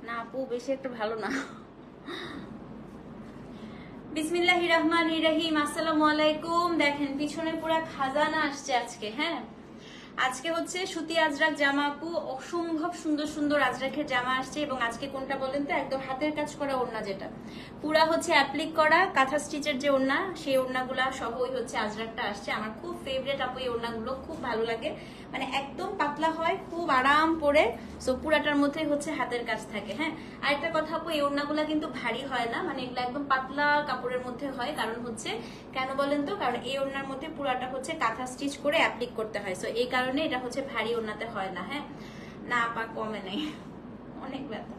না আপু বেশি একটা ভালো না। বিসমিল্লাহির রহমানির রহিম। আসসালামু আলাইকুম। দেখেন পিছনে পুরো খাজানা আসছে আজকে। হ্যাঁ, আজকে হচ্ছে সুতি আজরাক জামা আপু, অসম্ভব সুন্দর সুন্দর আজরাকের জামা আসছে। এবং আজকে কোনটা বলেন তো, একদম হাতের কাজ করা ওড়না, যেটা পুরা হচ্ছে অ্যাপ্লিক করা কাঁথা স্টিচের যে ওড়না, সেই ওড়নাগুলা সহই হচ্ছে আজরাকটা আসছে। আমার খুব ফেভারিট আপু এই ওড়নাগুলো, খুব ভালো লাগে। মানে একদম পাতলা হয়, খুব আরাম পরে, সো পুরাটার মধ্যে হচ্ছে হাতের কাজ থাকে। হ্যাঁ, আরেকটা কথা আপু, এই ওড়নাগুলা কিন্তু ভারী হয় না, মানে এগুলো একদম পাতলা কাপড়ের মধ্যে হয়। কারণ হচ্ছে কেন বলেন তো, কারণ এই ওড়নার মধ্যে পুরাটা হচ্ছে কাঁথা স্টিচ করে অ্যাপ্লিক করতে হয়, সো এই কারণে এটা হচ্ছে ভারী ওড়নাতে হয় না। হ্যাঁ, না আপা কমে নেই, অনেক ব্যথা।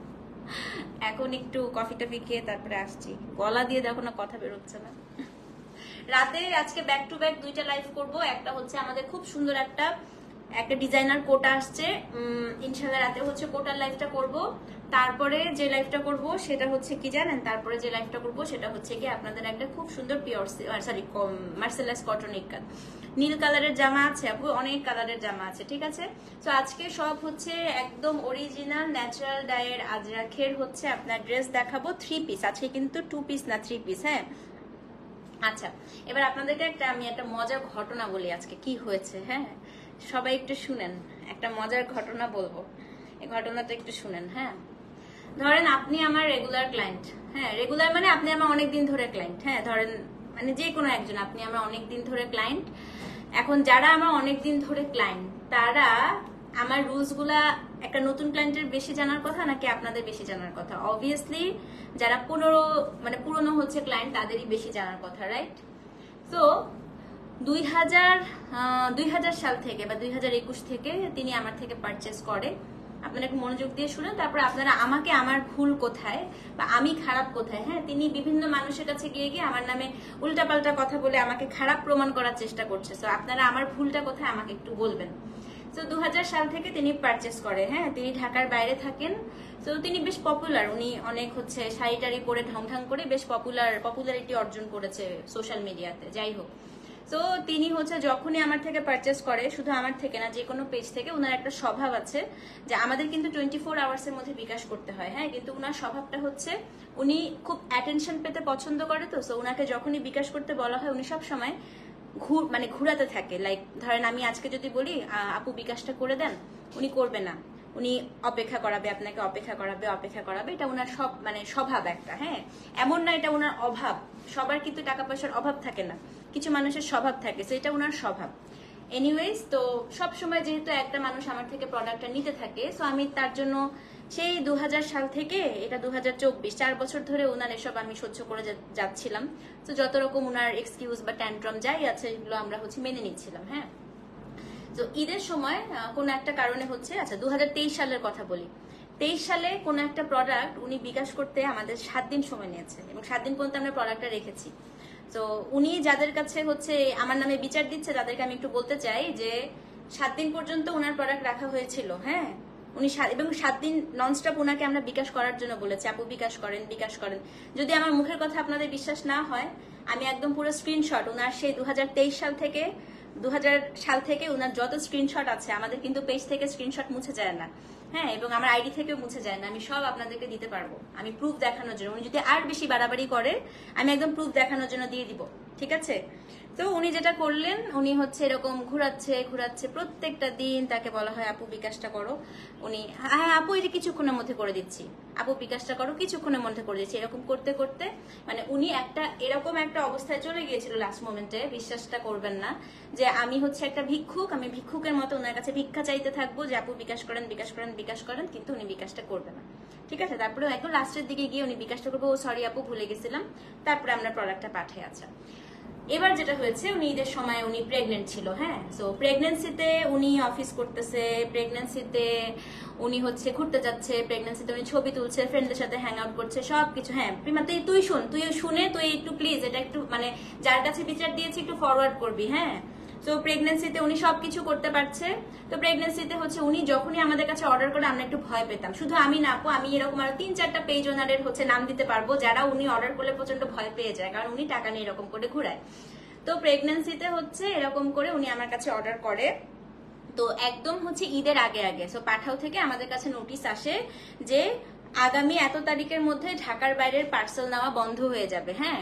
এখন একটু কফি টফি খেয়ে তারপরে আসছি। গলা দিয়ে দেখো না, কথা বেরোচ্ছে না। রাতে আজকে ব্যাক টু ব্যাক দুইটা লাইভ করব। একটা হচ্ছে আমাদের খুব সুন্দর একটা ডিজাইনার কোটা আসছে, ইনশাআল্লাহ রাতে হচ্ছে কোটার লাইভটা করব। তারপরে যে লাইভটা করব সেটা হচ্ছে কি জানেন, তারপরে যে লাইভটা করব সেটা হচ্ছে কি আপনাদের একটা খুব সুন্দর পিওর মার্সেলাস কটন ইক্কাত নীল কালারের জামা আছে আপু, অনেক কালারের জামা আছে, ঠিক আছে। তো আজকে সব হচ্ছে একদম অরিজিনাল ন্যাচারাল ডায়ের আজরাখের হচ্ছে আপনার ড্রেস দেখাবো, 3 পিস আজকে, কিন্তু 2 পিস না 3 পিস। হ্যাঁ, আচ্ছা, এবার আপনাদেরকে আমি একটা মজার ঘটনা বলি আজকে কি হয়েছে। হ্যাঁ, সবাই একটু শুনেন, একটা মজার ঘটনা বলবো, এই ঘটনাটা একটু শুনেন। হ্যাঁ, ধরেন আপনি আমার রেগুলার ক্লায়েন্ট। হ্যাঁ, রেগুলার মানে আপনি আমার অনেকদিন ধরে ক্লায়েন্ট। হ্যাঁ, ধরেন মানে যে কোনো একজন, আপনি আমার অনেকদিন ধরে ক্লায়েন্ট। এখন যারা আমার অনেকদিন ধরে ক্লায়েন্ট, তারা আমার রুলস গুলা একটা নতুন ক্লায়েন্টের বেশি জানার কথা নাকি আপনাদের বেশি জানার কথা? অবভিয়াসলি যারা পুরনো হচ্ছে ক্লায়েন্ট, তাদেরই বেশি জানার কথা, রাইট? তো 2000 সাল থেকে বা 2021 থেকে তিনি আমার থেকে পারচেস করে। আপনারা একটু মনোযোগ দিয়ে শুনেন, তারপর আপনারা আমাকে আমার ভুল কোথায় বা আমি খারাপ কোথায়। হ্যাঁ, তিনি বিভিন্ন মানুষের কাছে গিয়ে গিয়ে আমার নামে উল্টাপাল্টা কথা বলে আমাকে খারাপ প্রমাণ করার চেষ্টা করছে। তো আপনারা আমার ভুলটা কোথায় আমাকে একটু বলবেন। তো 2000 সাল থেকে তিনি পারচেস করে। হ্যাঁ, তিনি ঢাকার বাইরে থাকেন। তো তিনি বেশ পপুলার, উনি অনেক হচ্ছে শাড়ি টাড়ি পরে ঢং ঢং করে বেশ পপুলারিটি অর্জন করেছে সোশ্যাল মিডিয়াতে। যাই হোক, তো তিনি হচ্ছে যখনই আমার থেকে পারচেস করে, শুধু আমার থেকে না, যে কোনো পেজ থেকে, ওনার একটা স্বভাব আছে যে আমাদের কিন্তু 24 আওয়ার্সের মধ্যে বিকাশ করতে হয়। হ্যাঁ, কিন্তু ওনার স্বভাবটা হচ্ছে উনি খুব অ্যাটেনশন পেতে পছন্দ করে। তো ওনাকে যখনই বিকাশ করতে বলা হয়, উনি সব সময় ঘুরাতে থাকে। লাইক ধরেন আমি আজকে যদি বলি আপু বিকাশটা করে দেন, উনি করবে না, উনি অপেক্ষা করাবে, আপনাকে অপেক্ষা করাবে। এটা ওনার স্বভাব একটা। হ্যাঁ, এমন না এটা ওনার অভাব, সবার কিন্তু টাকা পয়সার অভাব থাকে না, কিছু মানুষের স্বভাব থাকে, তো এটা ওনার স্বভাব। এনিওয়েজ, তো সবসময় যেহেতু একটা মানুষ আমার থেকে প্রোডাক্টটা নিতে থাকে, সো আমি তার জন্য সেই 2000 সাল থেকে এটা 2024, 4 বছর ধরে ওনার এসব আমি সহ্য করে যাচ্ছিলাম। তো যত রকম ওনার এক্সকিউজ বা ট্যান্ট্রাম যাই আছে, এগুলো আমরা হচ্ছে মেনে নিচ্ছিলাম। হ্যাঁ, তো ঈদের সময় কোনো একটা কারণে হচ্ছে, আচ্ছা 2023 সালের কথা বলি, 23 সালে কোনো একটা প্রোডাক্ট উনি বিকাশ করতে আমাদের 7 দিন সময় নিয়েছে, এবং 7 দিন পর্যন্ত আমরা প্রোডাক্টটা রেখেছি। তো উনি যাদের কাছে হচ্ছে আমার নামে বিচার দিচ্ছে, তাদেরকে আমি একটু বলতে চাই যে 7 দিন পর্যন্ত ওনার প্রোডাক্ট রাখা হয়েছিল। হ্যাঁ, উনি এবং 7 দিন ননস্টপ ওনাকে আমরা বিকাশ করার জন্য বলেছি, আপু বিকাশ করেন। যদি আমার মুখের কথা আপনাদের বিশ্বাস না হয়, আমি একদম পুরো স্ক্রিনশট ওনার সেই 2000 সাল থেকে ওনার যত স্ক্রিনশট আছে, আমাদের কিন্তু পেজ থেকে স্ক্রিনশট মুছে যায় না। হ্যাঁ, এবং আমার আইডি থেকেও মুছে যায় না, আমি সব আপনাদেরকে দিতে পারবো। আমি প্রুফ দেখানোর জন্য, উনি যদি আর বেশি বাড়াবাড়ি করে, আমি একদম প্রুফ দেখানোর জন্য দিয়ে দিব, ঠিক আছে? তো উনি যেটা করলেন, উনি হচ্ছে এরকম ঘুরাচ্ছে প্রত্যেকটা দিন। তাকে বলা হয় আপু বিকাশটা করো, উনি হ্যাঁ আপু এই যে কিছুক্ষণের মধ্যে করে দিচ্ছি, আপু বিকাশটা করো, কিছুক্ষণের মধ্যে করে দিচ্ছি। এরকম করতে করতে মানে উনি এরকম একটা অবস্থায় চলে গিয়েছিল লাস্ট মোমেন্টে, বিশ্বাসটা করবেন না, যে আমি হচ্ছে একটা ভিক্ষুক, আমি ভিক্ষুকের মতো ওনার কাছে ভিক্ষা চাইতে থাকবো যে আপু বিকাশ করেন, কিন্তু উনি বিকাশটা করবে না। ঠিক আছে, তারপরে একদম লাস্টের দিকে গিয়ে উনি বিকাশটা করবো, ও সরি আপু ভুলে গেছিলাম, তারপরে আমরা প্রোডাক্টটা পাঠাই। আচ্ছা, এবার যেটা হয়েছে, উনি ঈদের সময় উনি প্রেগনেন্ট ছিল। হ্যাঁ, সো প্রেগনেন্সিতে উনি অফিস করতেছে, প্রেগনেন্সিতে উনি হচ্ছে ঘুরতে যাচ্ছে, প্রেগনেন্সিতে উনি ছবি তুলছে, ফ্রেন্ডদের সাথে হ্যাং আউট করছে, সবকিছু। হ্যাঁ প্রিমা, তুই শুনে তুই একটু প্লিজ এটা একটু যার কাছে বিচার দিয়েছি একটু ফরওয়ার্ড করবি। হ্যাঁ, তো প্রেগনেন্সিতে উনি সবকিছু করতে পারছে। তো প্রেগনেন্সিতে হচ্ছে উনি যখনই আমাদের কাছে অর্ডার করে, আমরা একটু ভয় পেতাম। শুধু আমি না আপু, আমি এরকম আরো 3-4টা পেজ ওনারের হচ্ছে নাম দিতে পারবো, যারা উনি অর্ডার করলে প্রচন্ড ভয় পেয়ে যায়, কারণ উনি টাকা নিয়ে এরকম করে ঘুরায়। তো প্রেগনেন্সিতে হচ্ছে এরকম করে উনি আমার কাছে অর্ডার করে। তো একদম হচ্ছে ঈদের আগে, সো পাঠাও থেকে আমাদের কাছে নোটিশ আসে যে আগামী এত তারিখের মধ্যে ঢাকার বাইরের পার্সেল নেওয়া বন্ধ হয়ে যাবে। হ্যাঁ,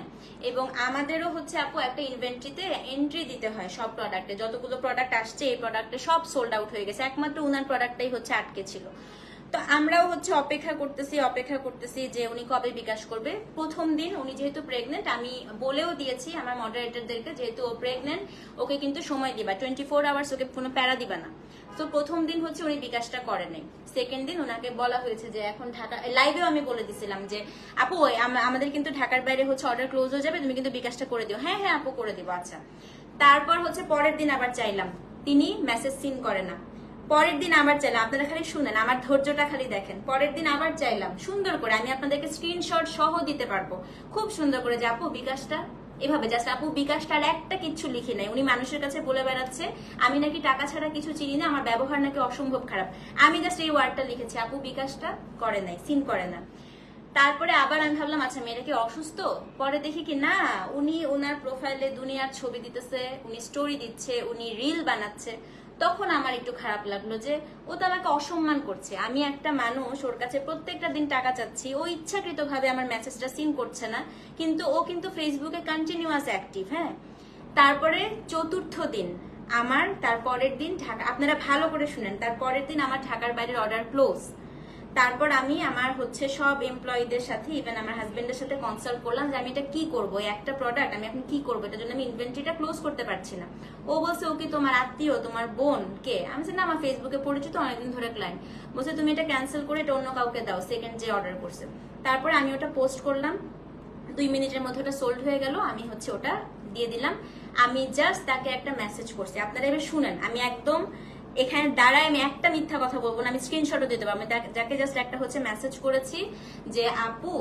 এবং আমাদেরও হচ্ছে আপু একটা ইনভেন্টরিতে এন্ট্রি দিতে হয় সব প্রোডাক্টে, যতগুলো প্রোডাক্ট আসছে এই প্রোডাক্টে সব সোল্ড আউট হয়ে গেছে, একমাত্র উনার প্রোডাক্টটাই হচ্ছে আটকে ছিল। তো আমরাও হচ্ছে অপেক্ষা করতেছি যে উনি কবে বিকাশ করবে। প্রথম দিন উনি যেহেতু প্রেগনেন্ট, আমি বলেও দিয়েছি আমার মডারেটরদেরকে, যেহেতু ও প্রেগনেন্ট ওকে কিন্তু সময় দিবা, 24 আওয়ার্স ওকে কোনো প্যারা দিবা না। তো প্রথম দিন হচ্ছে উনি বিকাশটা করে নাই। সেকেন্ড দিন ওনাকে বলা হয়েছে যে এখন ঢাকা, লাইভেও আমি বলে দিছিলাম যে আপু আমাদের কিন্তু ঢাকার বাইরে হচ্ছে অর্ডার ক্লোজ হয়ে যাবে, তুমি কিন্তু বিকাশটা করে দিও। হ্যাঁ হ্যাঁ আপু করে দিব। আচ্ছা, তারপর হচ্ছে পরের দিন আবার চাইলাম, তিনি মেসেজ সিন করে না। পরের দিন আবার চাইলাম, আপনারা খালি শুনেন, আমার ধৈর্যটা খালি দেখেন। পরের দিন আবার চাইলাম সুন্দর করে, আমি আপনাদেরকে স্ক্রিনশট সহ দিতে পারবো খুব সুন্দর করে, যে আপু বিকাশটা এভাবে, জাস্ট আপু বিকাশটা আর একটা কিচ্ছু লিখে নাই। উনি মানুষের কাছে বলে বেড়াচ্ছে আমি নাকি টাকা ছাড়া কিছু চিনি না, আমার ব্যবহার নাকি অসম্ভব খারাপ। আমি জাস্ট এই ওয়ার্ডটা লিখেছি, আপু বিকাশটা করে নাই, সিন করে না। তারপরে আবার আমি ভাবলাম আচ্ছা মেয়েটা কি অসুস্থ, পরে দেখি কি না উনি ওনার প্রোফাইলে দুনিয়ার ছবি দিতেছে, উনি স্টোরি দিচ্ছে, উনি রিল বানাচ্ছে। তখন আমার একটু খারাপ লাগলো যে ও তো আমাকে অসম্মান করছে। আমি একটা মানুষ, ওর কাছে প্রত্যেকটা দিন টাকা চাচ্ছি, ও ইচ্ছাকৃত ভাবে আমার মেসেজটা সিন করছে না, কিন্তু ও কিন্তু ফেসবুকে কন্টিনিউয়াস অ্যাক্টিভ। হ্যাঁ, তারপরে চতুর্থ দিন আমার, তারপরের দিন ঢাকা, আপনারা ভালো করে শুনেন, তারপরের দিন আমার ঢাকার বাইরের অর্ডার ক্লোজ। তারপর আমি আমার হচ্ছে সব এমপ্লয়ীদের সাথে, ইভেন আমার হাজবেন্ডের সাথে কনসাল্ট করলাম যে আমি এটা কি করবো, একটা প্রোডাক্ট আমি এখন কি করবো, এটার জন্য আমি ইনভেন্টরিটা ক্লোজ করতে পারছি না। ও বলছে ও কি তোমার আত্মীয়, তোমার বোন কে? আমি বলছি না, আমার ফেসবুকে পরিচিত, অনেকদিন ধরে ক্লায়েন্ট। বলছে তুমি এটা ক্যান্সেল করে এটা অন্য কাউকে দাও, সেকেন্ড যে অর্ডার করছে। তারপরে আমি ওটা পোস্ট করলাম, 2 মিনিটের মধ্যে ওটা সোল্ড হয়ে গেল, আমি হচ্ছে ওটা দিয়ে দিলাম। আমি জাস্ট তাকে একটা মেসেজ করছি, আপনারা এবার শুনেন, আমি একদম এখানে দাঁড়ায় আমি একটা মিথ্যা কথা বলবো না, আমি স্ক্রিনশটও দিতে পারবো। আমি যাকে জাস্ট একটা হচ্ছে মেসেজ করেছি যে আপু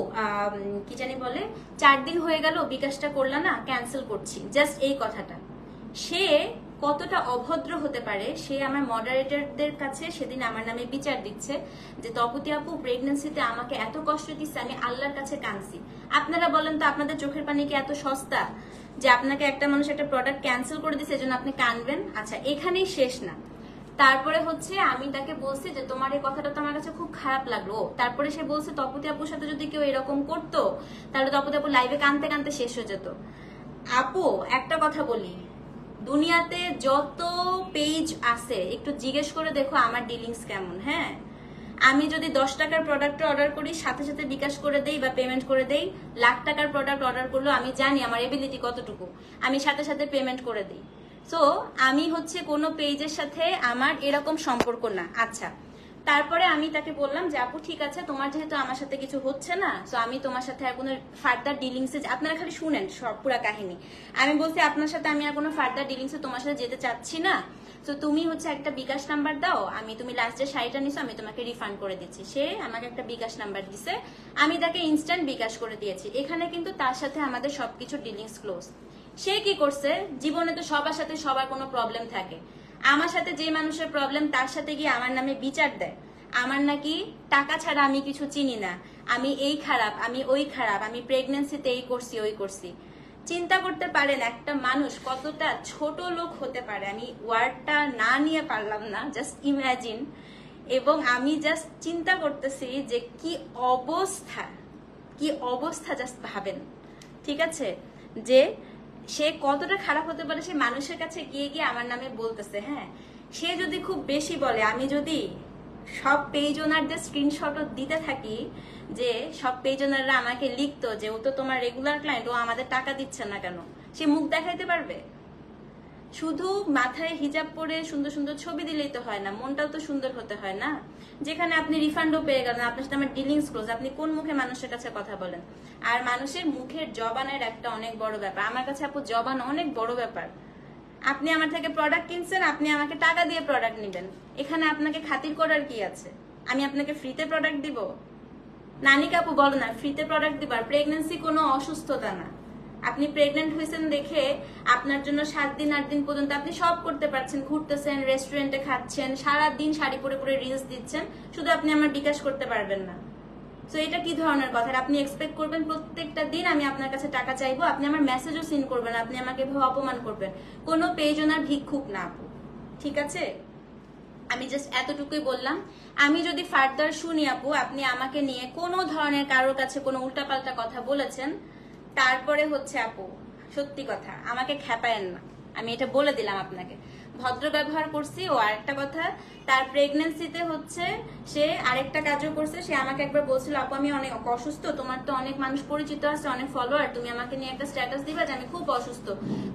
কি জানি বলে 4 দিন হয়ে গেল বিকাশটা করলা না, ক্যান্সেল করছি, জাস্ট এই কথাটা। সে কতটা অভদ্র হতে পারে, সে আমার মডারেটরদের কাছে সেদিন আমার নামে বিচার দিচ্ছে যে তপতি আপু প্রেগন্যান্সিতে আমাকে এত কষ্ট দিচ্ছে, আমি আল্লাহর কাছে কাঁদছি। আপনারা বলেন তো, আপনাদের চোখের পানি কি এত সস্তা যে আপনাকে একটা মানুষ একটা প্রোডাক্ট ক্যান্সেল করে দিচ্ছে এজন্য আপনি কাঁদবেন? আচ্ছা, এখানেই শেষ না। তারপরে হচ্ছে আমি তাকে বলছি যে তোমার এই কথাটা তো আমার কাছে খুব খারাপ লাগলো। তারপরে সে বলছে তপতি আপুর সাথে যদি কেউ এরকম করতো তাহলে তপতি আপু লাইভে কানতে কানতে শেষ হয়ে যেত। আপু একটা কথা বলি, দুনিয়াতে যত পেজ আছে একটু জিজ্ঞেস করে দেখো আমার ডিলিংস কেমন। হ্যাঁ, আমি যদি 10 টাকার প্রোডাক্ট অর্ডার করি, সাথে সাথে বিকাশ করে দেই বা পেমেন্ট করে দেই। লাখ টাকার প্রোডাক্ট অর্ডার করলো, আমি জানি আমার এবিলিটি কতটুকু, আমি সাথে সাথে পেমেন্ট করে দিই। সো আমি হচ্ছে কোনো পেজের সাথে আমার এরকম সম্পর্ক না। আচ্ছা, তারপরে আমি তাকে বললাম যে আপু ঠিক আছে, তোমার যেহেতু আমার সাথে কিছু হচ্ছে না, সো আমি তোমার সাথে আর কোনো ফার্দার ডিলিংসে, আপনারা খালি শুনেন সব পুরা কাহিনী। আমি বলছি আপনার সাথে আমি আর কোনো ফার্দার ডিলিংসে তোমার সাথে যেতে চাচ্ছি না, তো তুমি হচ্ছে একটা বিকাশ নাম্বার দাও, তুমি লাস্ট যে শাড়িটা নিছো আমি তোমাকে রিফান্ড করে দিচ্ছি। সে আমাকে একটা বিকাশ নাম্বার দিছে, আমি তাকে ইনস্ট্যান্ট বিকাশ করে দিয়েছি। এখানে কিন্তু তার সাথে আমাদের সবকিছু ডিলিংস ক্লোজ। সে কি করছে, জীবনে তো সবার সাথে সবার কোনো প্রবলেম থাকে, আমার সাথে যে মানুষের প্রবলেম তার সাথে গিয়ে আমার নামে বিচার দেয়, আমার নাকি টাকা ছাড়া আমি কিছু চিনি না, আমি এই খারাপ, আমি ওই খারাপ, আমি প্রেগনেন্সিতে এই করছি ওই করছি। চিন্তা করতে পারেন একটা মানুষ কতটা ছোট লোক হতে পারে। আমি ওয়ার্ডটা না নিয়ে পারলাম না, জাস্ট ইমাজিন। এবং আমি জাস্ট চিন্তা করতেছি যে কি অবস্থা, কি অবস্থা, জাস্ট ভাবেন। ঠিক আছে, যে সে কতটা খারাপ হতে পারে, সে মানুষের কাছে গিয়ে গিয়ে আমার নামে বলতেছে। হ্যাঁ, সে যদি খুব বেশি বলে, আমি যদি সব পেজ ওনারদের স্ক্রিনশটও দিতে থাকি, যে সব পেজ ওনাররা আমাকে লিখতো যে ও তো তোমার রেগুলার ক্লায়েন্ট, ও আমাদের টাকা দিচ্ছে না কেন, সে মুখ দেখাইতে পারবে? শুধু মাথায় হিজাব পরে সুন্দর সুন্দর ছবি দিলেই তো হয় না, মনটাও তো সুন্দর হতে হয় না। যেখানে আপনি রিফান্ডও পেয়ে গেলেন, আপনার সাথে আমার ডিলিংস ক্লোজ, আপনি কোন মুখে মানুষের কাছে কথা বলেন? আর মানুষের মুখের জবানের একটা অনেক বড় ব্যাপার, আমার কাছে আপু জবান অনেক বড় ব্যাপার। আপনি আমার থেকে প্রোডাক্ট কিনছেন, আপনি আমাকে টাকা দিয়ে প্রোডাক্ট নেবেন, এখানে আপনাকে খাতির করার কি আছে? আমি আপনাকে ফ্রিতে প্রোডাক্ট দিব? নানি কাপু বলো না, ফ্রিতে প্রোডাক্ট দিবার? প্রেগনেন্সি কোনো অসুস্থতা না। আপনি প্রেগনেন্ট হয়েছেন দেখে আপনার জন্য 7 দিন 8 দিন পর্যন্ত আপনি সব করতে পারছেন, ঘুরতেছেন, রেস্টুরেন্টে খাচ্ছেন, সারাদিন শাড়ি পরে পরে রিলস দিচ্ছেন, শুধু আপনি আমার বিকাশ করতে পারবেন না। তো এটা কি ধরনের কথা? আপনি এক্সপেক্ট করবেন প্রত্যেকটা দিন আমি আপনার কাছে টাকা চাইবো, আপনি আমার মেসেজও সিন করবেন, আপনি আমাকে এভাবে অপমান করবেন? কোনো পেজ ওনার ভিক্ষুক না আপু, ঠিক আছে? আমি জাস্ট এতটুকুই বললাম। আমি যদি ফার্দার শুনি আপু আপনি আমাকে নিয়ে কোনো ধরনের কারোর কাছে কোনো উল্টাপাল্টা কথা বলেছেন, তারপরে হচ্ছে আপু সত্যি কথা আমাকে খেপায়েন না, আমি এটা বলে দিলাম আপনাকে। ভদ্র ব্যবহার করছি। ও আরেকটা কথা, তার প্রেগনেন্সিতে হচ্ছে সে আরেকটা কাজও করছে। সে আমাকে একবার বলছিল আপু আমি অনেক অসুস্থ, তোমার তো অনেক মানুষ পরিচিত আছে, অনেক ফলোয়ার, তুমি আমাকে নিয়ে একটা স্ট্যাটাস দিবা যে আমি খুব অসুস্থ,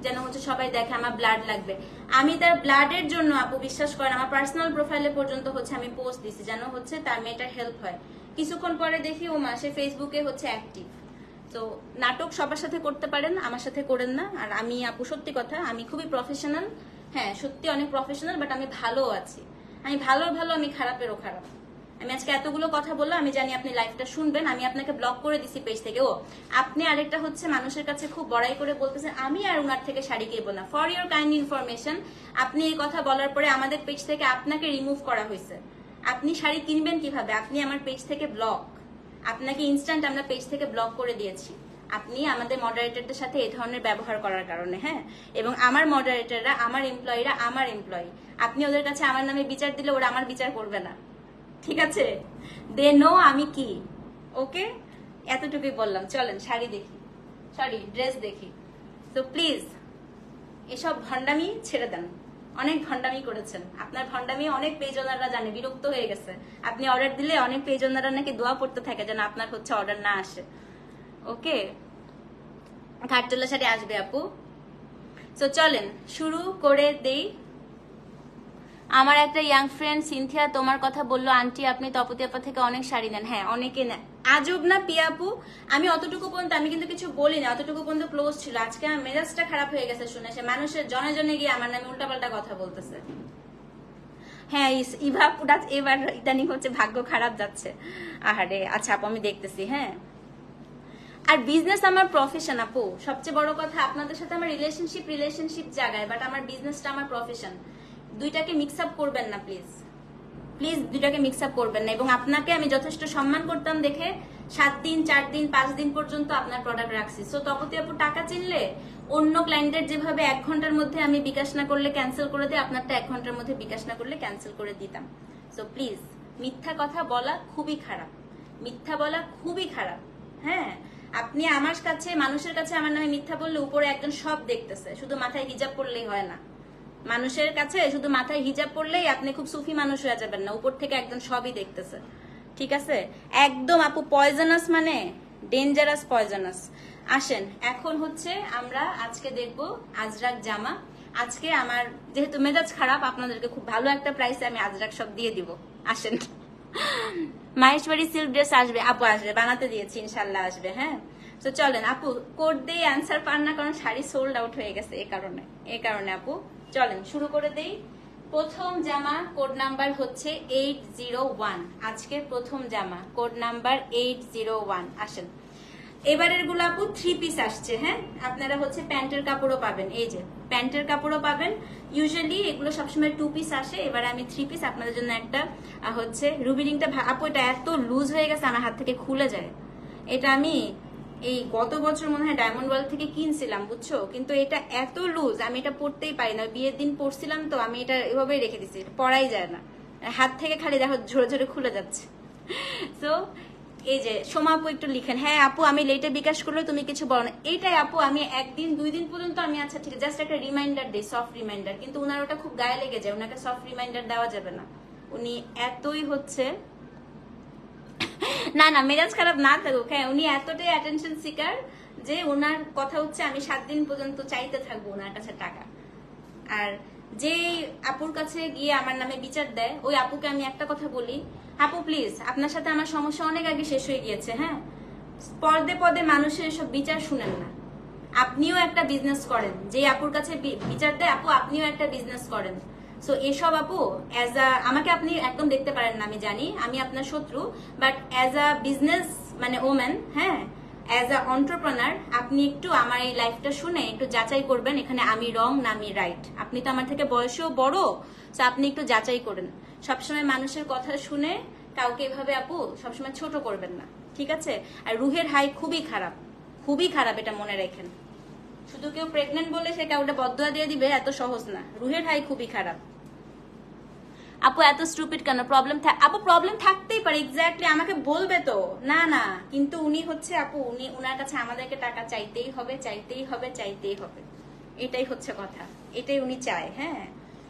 যেন হচ্ছে সবাই দেখে আমার ব্লাড লাগবে। আমি তার ব্লাডের জন্য আপু বিশ্বাস করেন আমার পার্সোনাল প্রোফাইলে পর্যন্ত হচ্ছে আমি পোস্ট দিছি যেন হচ্ছে তার মেয়েটার হেল্প হয়। কিছুক্ষণ পরে দেখি ও মা সে ফেসবুকে হচ্ছে অ্যাক্টিভ। তো নাটক সবার সাথে করতে পারেন, আমার সাথে করেন না। আর আমি আপু সত্যি কথা আমি খুবই প্রফেশনাল, হ্যাঁ সত্যি অনেক প্রফেশনাল, বাট আমি ভালো আছি। আমি ভালো, আমি খারাপেরও খারাপ। আমি আজকে এতগুলো কথা বললাম, আমি জানি আপনি লাইভটা শুনবেন। আমি আপনাকে ব্লক করে দিছি পেজ থেকে। ও আপনি আরেকটা হচ্ছে মানুষের কাছে খুব বড়াই করে বলতেছেন আমি আর উনার থেকে শাড়ি কিনবো না। ফর ইউর কাইন্ড ইনফরমেশন, আপনি এই কথা বলার পরে আমাদের পেজ থেকে আপনাকে রিমুভ করা হয়েছে। আপনি শাড়ি কিনবেন কিভাবে? আপনি আমার পেজ থেকে ব্লক, আপনাকে ইনস্ট্যান্ট আমরা পেজ থেকে ব্লক করে দিয়েছি আপনি আমাদের মডারেটরদের সাথে এই ধরনের ব্যবহার করার কারণে। হ্যাঁ, এবং আমার মডারেটররা, আমার এমপ্লয়িরা আমার এমপ্লয়ি। আপনি ওদের কাছে আমার নামে বিচার দিলে ওরা আমার বিচার করবে না, ঠিক আছে? দে নো আমি কি। ওকে, এতটুকুই বললাম। চলেন শাড়ি দেখি, সরি ড্রেস দেখি। তো প্লিজ এসব ভণ্ডামি ছেড়ে দেন। অনেক ভণ্ডামি করেছেন, আপনার ভণ্ডামি অনেক পেজ ওনাররা জানে, বিরক্ত হয়ে গেছে। আপনি অর্ডার দিলে অনেক পেজ ওনাররা নাকি দোয়া পড়তে থাকে যেন আপনার হচ্ছে অর্ডার না আসে। ওকে, ঘাটতলা শাড়ি আসবে আপু। তো চলেন শুরু করে দেই। আমার একটা ইয়াং ফ্রেন্ড সিনথিয়া তোমার কথা বললো আন্টি আপনি তপতি আপা থেকে অনেক শাড়ি নেন। হ্যাঁ অনেকে নেন, আজব না পিয়া আপু? আমি অতটুকু পর্যন্ত আমি কিন্তু কিছু বলি না, অতটুকু পর্যন্ত ক্লোজ ছিল। আজকে আমার মেজাজটা খারাপ হয়ে গেছে শুনে, সে মানুষের জনে জনে গিয়ে আমার নামে উল্টাপাল্টা কথা বলতেছে। হ্যাঁ ইভা পুরা এবার ইদানিং হচ্ছে ভাগ্য খারাপ যাচ্ছে। আহারে আচ্ছা আপু আমি দেখতেছি। হ্যাঁ, আর বিজনেস আমার প্রফেশন আপু। সবচেয়ে বড় কথা আপনাদের সাথে আমার রিলেশনশিপ জায়গায়, বাট আমার বিজনেসটা আমার প্রফেশন। দুইটাকে মিক্স আপ করবেন না প্লিজ, প্লিজ দুইটাকে মিক্স আপ করবেন না। এবং আপনাকে আমি যথেষ্ট সম্মান করতাম দেখে 7 দিন 4 দিন 5 দিন পর্যন্ত আপনার প্রোডাক্ট রাখছি। সো তপতি আপু টাকা চিনলে অন্য ক্লায়েন্টের যেভাবে 1 ঘন্টার মধ্যে আমি বিকাশ না করলে ক্যান্সেল করে দিই, আপনারটা 1 ঘন্টার মধ্যে বিকাশ না করলে ক্যান্সেল করে দিতাম। সো প্লিজ মিথ্যা কথা বলা খুবই খারাপ, মিথ্যা বলা খুবই খারাপ। হ্যাঁ, আপনি আমার কাছে মানুষের কাছে আমার নামে মিথ্যা বললে উপরে একজন সব দেখতেছে, শুধু মাথায় হিজাব পরলেই হয় না। মানুষের কাছে শুধু মাথায় হিজাব পরলেই আপনি খুব সুফি মানুষ হয়ে যাবেন না, উপর থেকে একজন সবই দেখতেছে, ঠিক আছে? একদম আপু পয়জনাস, মানে ডেঞ্জারাস পয়জনাস। আসেন এখন হচ্ছে আমরা আজকে দেখবো আজরাক জামা। আজকে আমার যেহেতু মেজাজ খারাপ, আপনাদেরকে খুব ভালো একটা প্রাইসে আমি আজরাক সব দিয়ে দিব। আসেন, মাহেশবাড়ি সিল্ক ড্রেস আসবে আপু, আসবে, বানাতে দিয়েছি, ইনশাল্লাহ আসবে। হ্যাঁ, তো চলেন আপু কোড দিয়ে অ্যান্সার পান না, কারণ শাড়ি সোল্ড আউট হয়ে গেছে এই কারণে আপু। চলেন শুরু করে দেই। প্রথম জামা কোড নাম্বার হচ্ছে 801। আজকের প্রথম জামা কোড নাম্বার 801। আসেন, এবারের গুলো আপু 3 পিস আসছে। হ্যাঁ, আপনারা হচ্ছে প্যান্টের কাপড়ও পাবেন, এই যে প্যান্টের কাপড়ও পাবেন। ইউজুয়ালি এগুলো সবসময় 2 পিস আসে, এবারে আমি 3 পিস আপনাদের জন্য একটা হচ্ছে রুবি রিংটা। আপু এটা এত লুজ হয়ে গেছে আমার হাত থেকে খুলে যায়। এটা আমি এই গত বছর মনে হয় ডায়মন্ড ওয়ার্ল্ড থেকে কিনছিলাম, বুঝছো? কিন্তু এটা এত লুজ আমি এটা পরতেই পারি না। বিয়ের দিন পরছিলাম তো আমি এটা এভাবেই রেখে দিছি, পরাই যায় না, হাত থেকে খালি দেখো ঝরে ঝরে খুলে যাচ্ছে। তো এই যে সোমা আপু একটু লিখেন। হ্যাঁ আপু আমি লেটে বিকাশ করলে তুমি কিছু বলো না, এইটাই আপু আমি 1 দিন 2 দিন পর্যন্ত আমি আচ্ছা ঠিক আছে জাস্ট একটা রিমাইন্ডার দিই, সফট রিমাইন্ডার। কিন্তু উনার ওটা খুব গায়ে লেগে যায়, উনাকে সফট রিমাইন্ডার দেওয়া যাবে না। উনি এতই হচ্ছে না না মেজাজ খারাপ না থাকুক, হ্যাঁ উনি এতটাই অ্যাটেনশন সিকার যে ওনার কথা হচ্ছে আমি 7 দিন পর্যন্ত চাইতে থাকবো ওনার কাছে টাকা। আর যে আপুর কাছে গিয়ে আমার নামে বিচার দেয়, ওই আপুকে আমি একটা কথা বলি, আপু প্লিজ আপনার সাথে আমার সমস্যা অনেক আগে শেষ হয়ে গিয়েছে। হ্যাঁ, পদে পদে মানুষের এসব বিচার শুনেন না। আপনিও একটা বিজনেস করেন, যে আপুর কাছে বিচার দেয় আপু আপনিও একটা বিজনেস করেন। সো এসব আপু আমাকে আপনি একদম দেখতে পারেন না, আমি জানি আমি আপনার শত্রু, বাট অ্যাজ আ বিজনেস মানে ওম্যান, হ্যাঁ অ্যাজ আ এন্টারপ্রেনার আপনি একটু আমার এই লাইফটা শুনে একটু যাচাই করবেন এখানে আমি রং না আমি রাইট। আপনি তো আমার থেকে বয়সেও বড়, সো আপনি একটু যাচাই করেন। সবসময় মানুষের কথা শুনে কাউকে এভাবে আপু সবসময় ছোট করবেন না, ঠিক আছে? আর রুহের হাই খুবই খারাপ, খুবই খারাপ, এটা মনে রাখেন। শুধু কেউ প্রেগনেন্ট বলে সে কাউটা বদদোয়া দিয়ে দিবে এত সহজ না, রুহের হাই খুবই খারাপ। আপু এত স্টুপিড কেন, আপু প্রবলেম থাকতেই পারে, এক্স্যাক্টলি আমাকে বলবে তো, না না, কিন্তু উনি হচ্ছে আপু, উনার কাছে আমাদেরকে টাকা চাইতেই হবে, চাইতেই হবে, চাইতেই হবে, এটাই হচ্ছে কথা, এটাই উনি চায়। হ্যাঁ,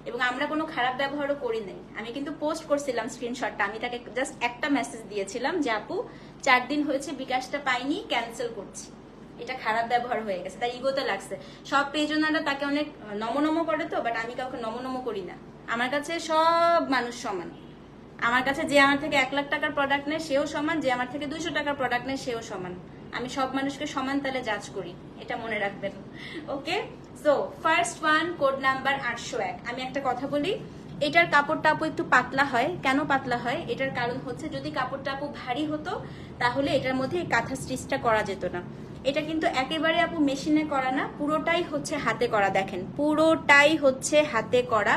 এবং আমরা কোনো খারাপ ব্যবহারও করি নাই। আমি কিন্তু পোস্ট করছিলাম স্ক্রিনশটটা, আমি তাকে জাস্ট একটা মেসেজ দিয়েছিলাম যে আপু 4 দিন হয়েছে বিকাশটা পাইনি, ক্যান্সেল করছি। এটা খারাপ ব্যবহার হয়ে গেছে, তার ইগোতে লাগছে। সব পেজনারা তাকে অনেক নমনম করে তো, বাট আমি কাউকে নমনম করি না। আমার কাছে সব মানুষ সমান। আমার কাছে যে আমার থেকে 1 লাখ টাকার প্রোডাক্ট নেয় সেও সমান, যে আমার থেকে 200 টাকার প্রোডাক্ট নেয় সেও সমান। আমি সব মানুষকে সমান তালে জাজ করি, এটা মনে রাখবেন। Okay, so first one, code number 801। আমি একটা কথা বলি, এটার কাপড়টা আপু একটু পাতলা হয়। কেন পাতলা হয়? এটার কারণ হচ্ছে যদি কাপড়টা আপু ভারী হতো তাহলে এটার মধ্যে এই কাঁথা স্টিচটা করা যেত না। এটা কিন্তু একেবারে আপু মেশিনে করা না, পুরোটাই হচ্ছে হাতে করা। দেখেন, পুরোটাই হচ্ছে হাতে করা।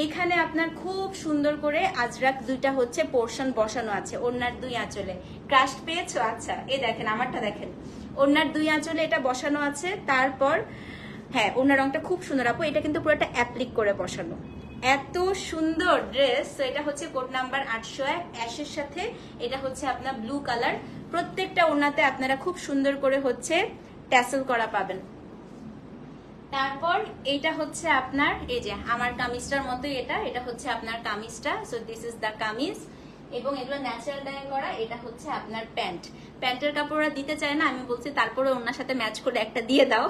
এখানে আপনার খুব সুন্দর করে আজরাক দুইটা হচ্ছে পোর্শন বসানো আছে ওড়নার 2 আঁচলে। ক্রাশ পেয়েছো? আচ্ছা, এই দেখেন, আমারটা দেখেন, ওড়নার 2 আঁচলে এটা বসানো আছে। তারপর হ্যাঁ, ওড়নার রংটা খুব সুন্দর আপু, এটা কিন্তু পুরোটা অ্যাপ্লিক করে বসানো। এত সুন্দর ড্রেস। এটা হচ্ছে কোড নাম্বার 801, অ্যাশের সাথে এটা হচ্ছে আপনার ব্লু কালার। প্রত্যেকটা ওড়নাতে আপনারা খুব সুন্দর করে হচ্ছে ট্যাসেল করা পাবেন। তারপর এইটা হচ্ছে আপনার, এই যে আমার কামিজটার মতোই এটা হচ্ছে আপনার কামিজটা। So this is the kameez, এবং এগুলো ন্যাচারাল ডাই করা। এটা হচ্ছে আপনার প্যান্ট। প্যান্টের কাপড় ওরা দিতে চায় না, আমি বলছি তারপরে ওনার সাথে ম্যাচ করে একটা দিয়ে দাও।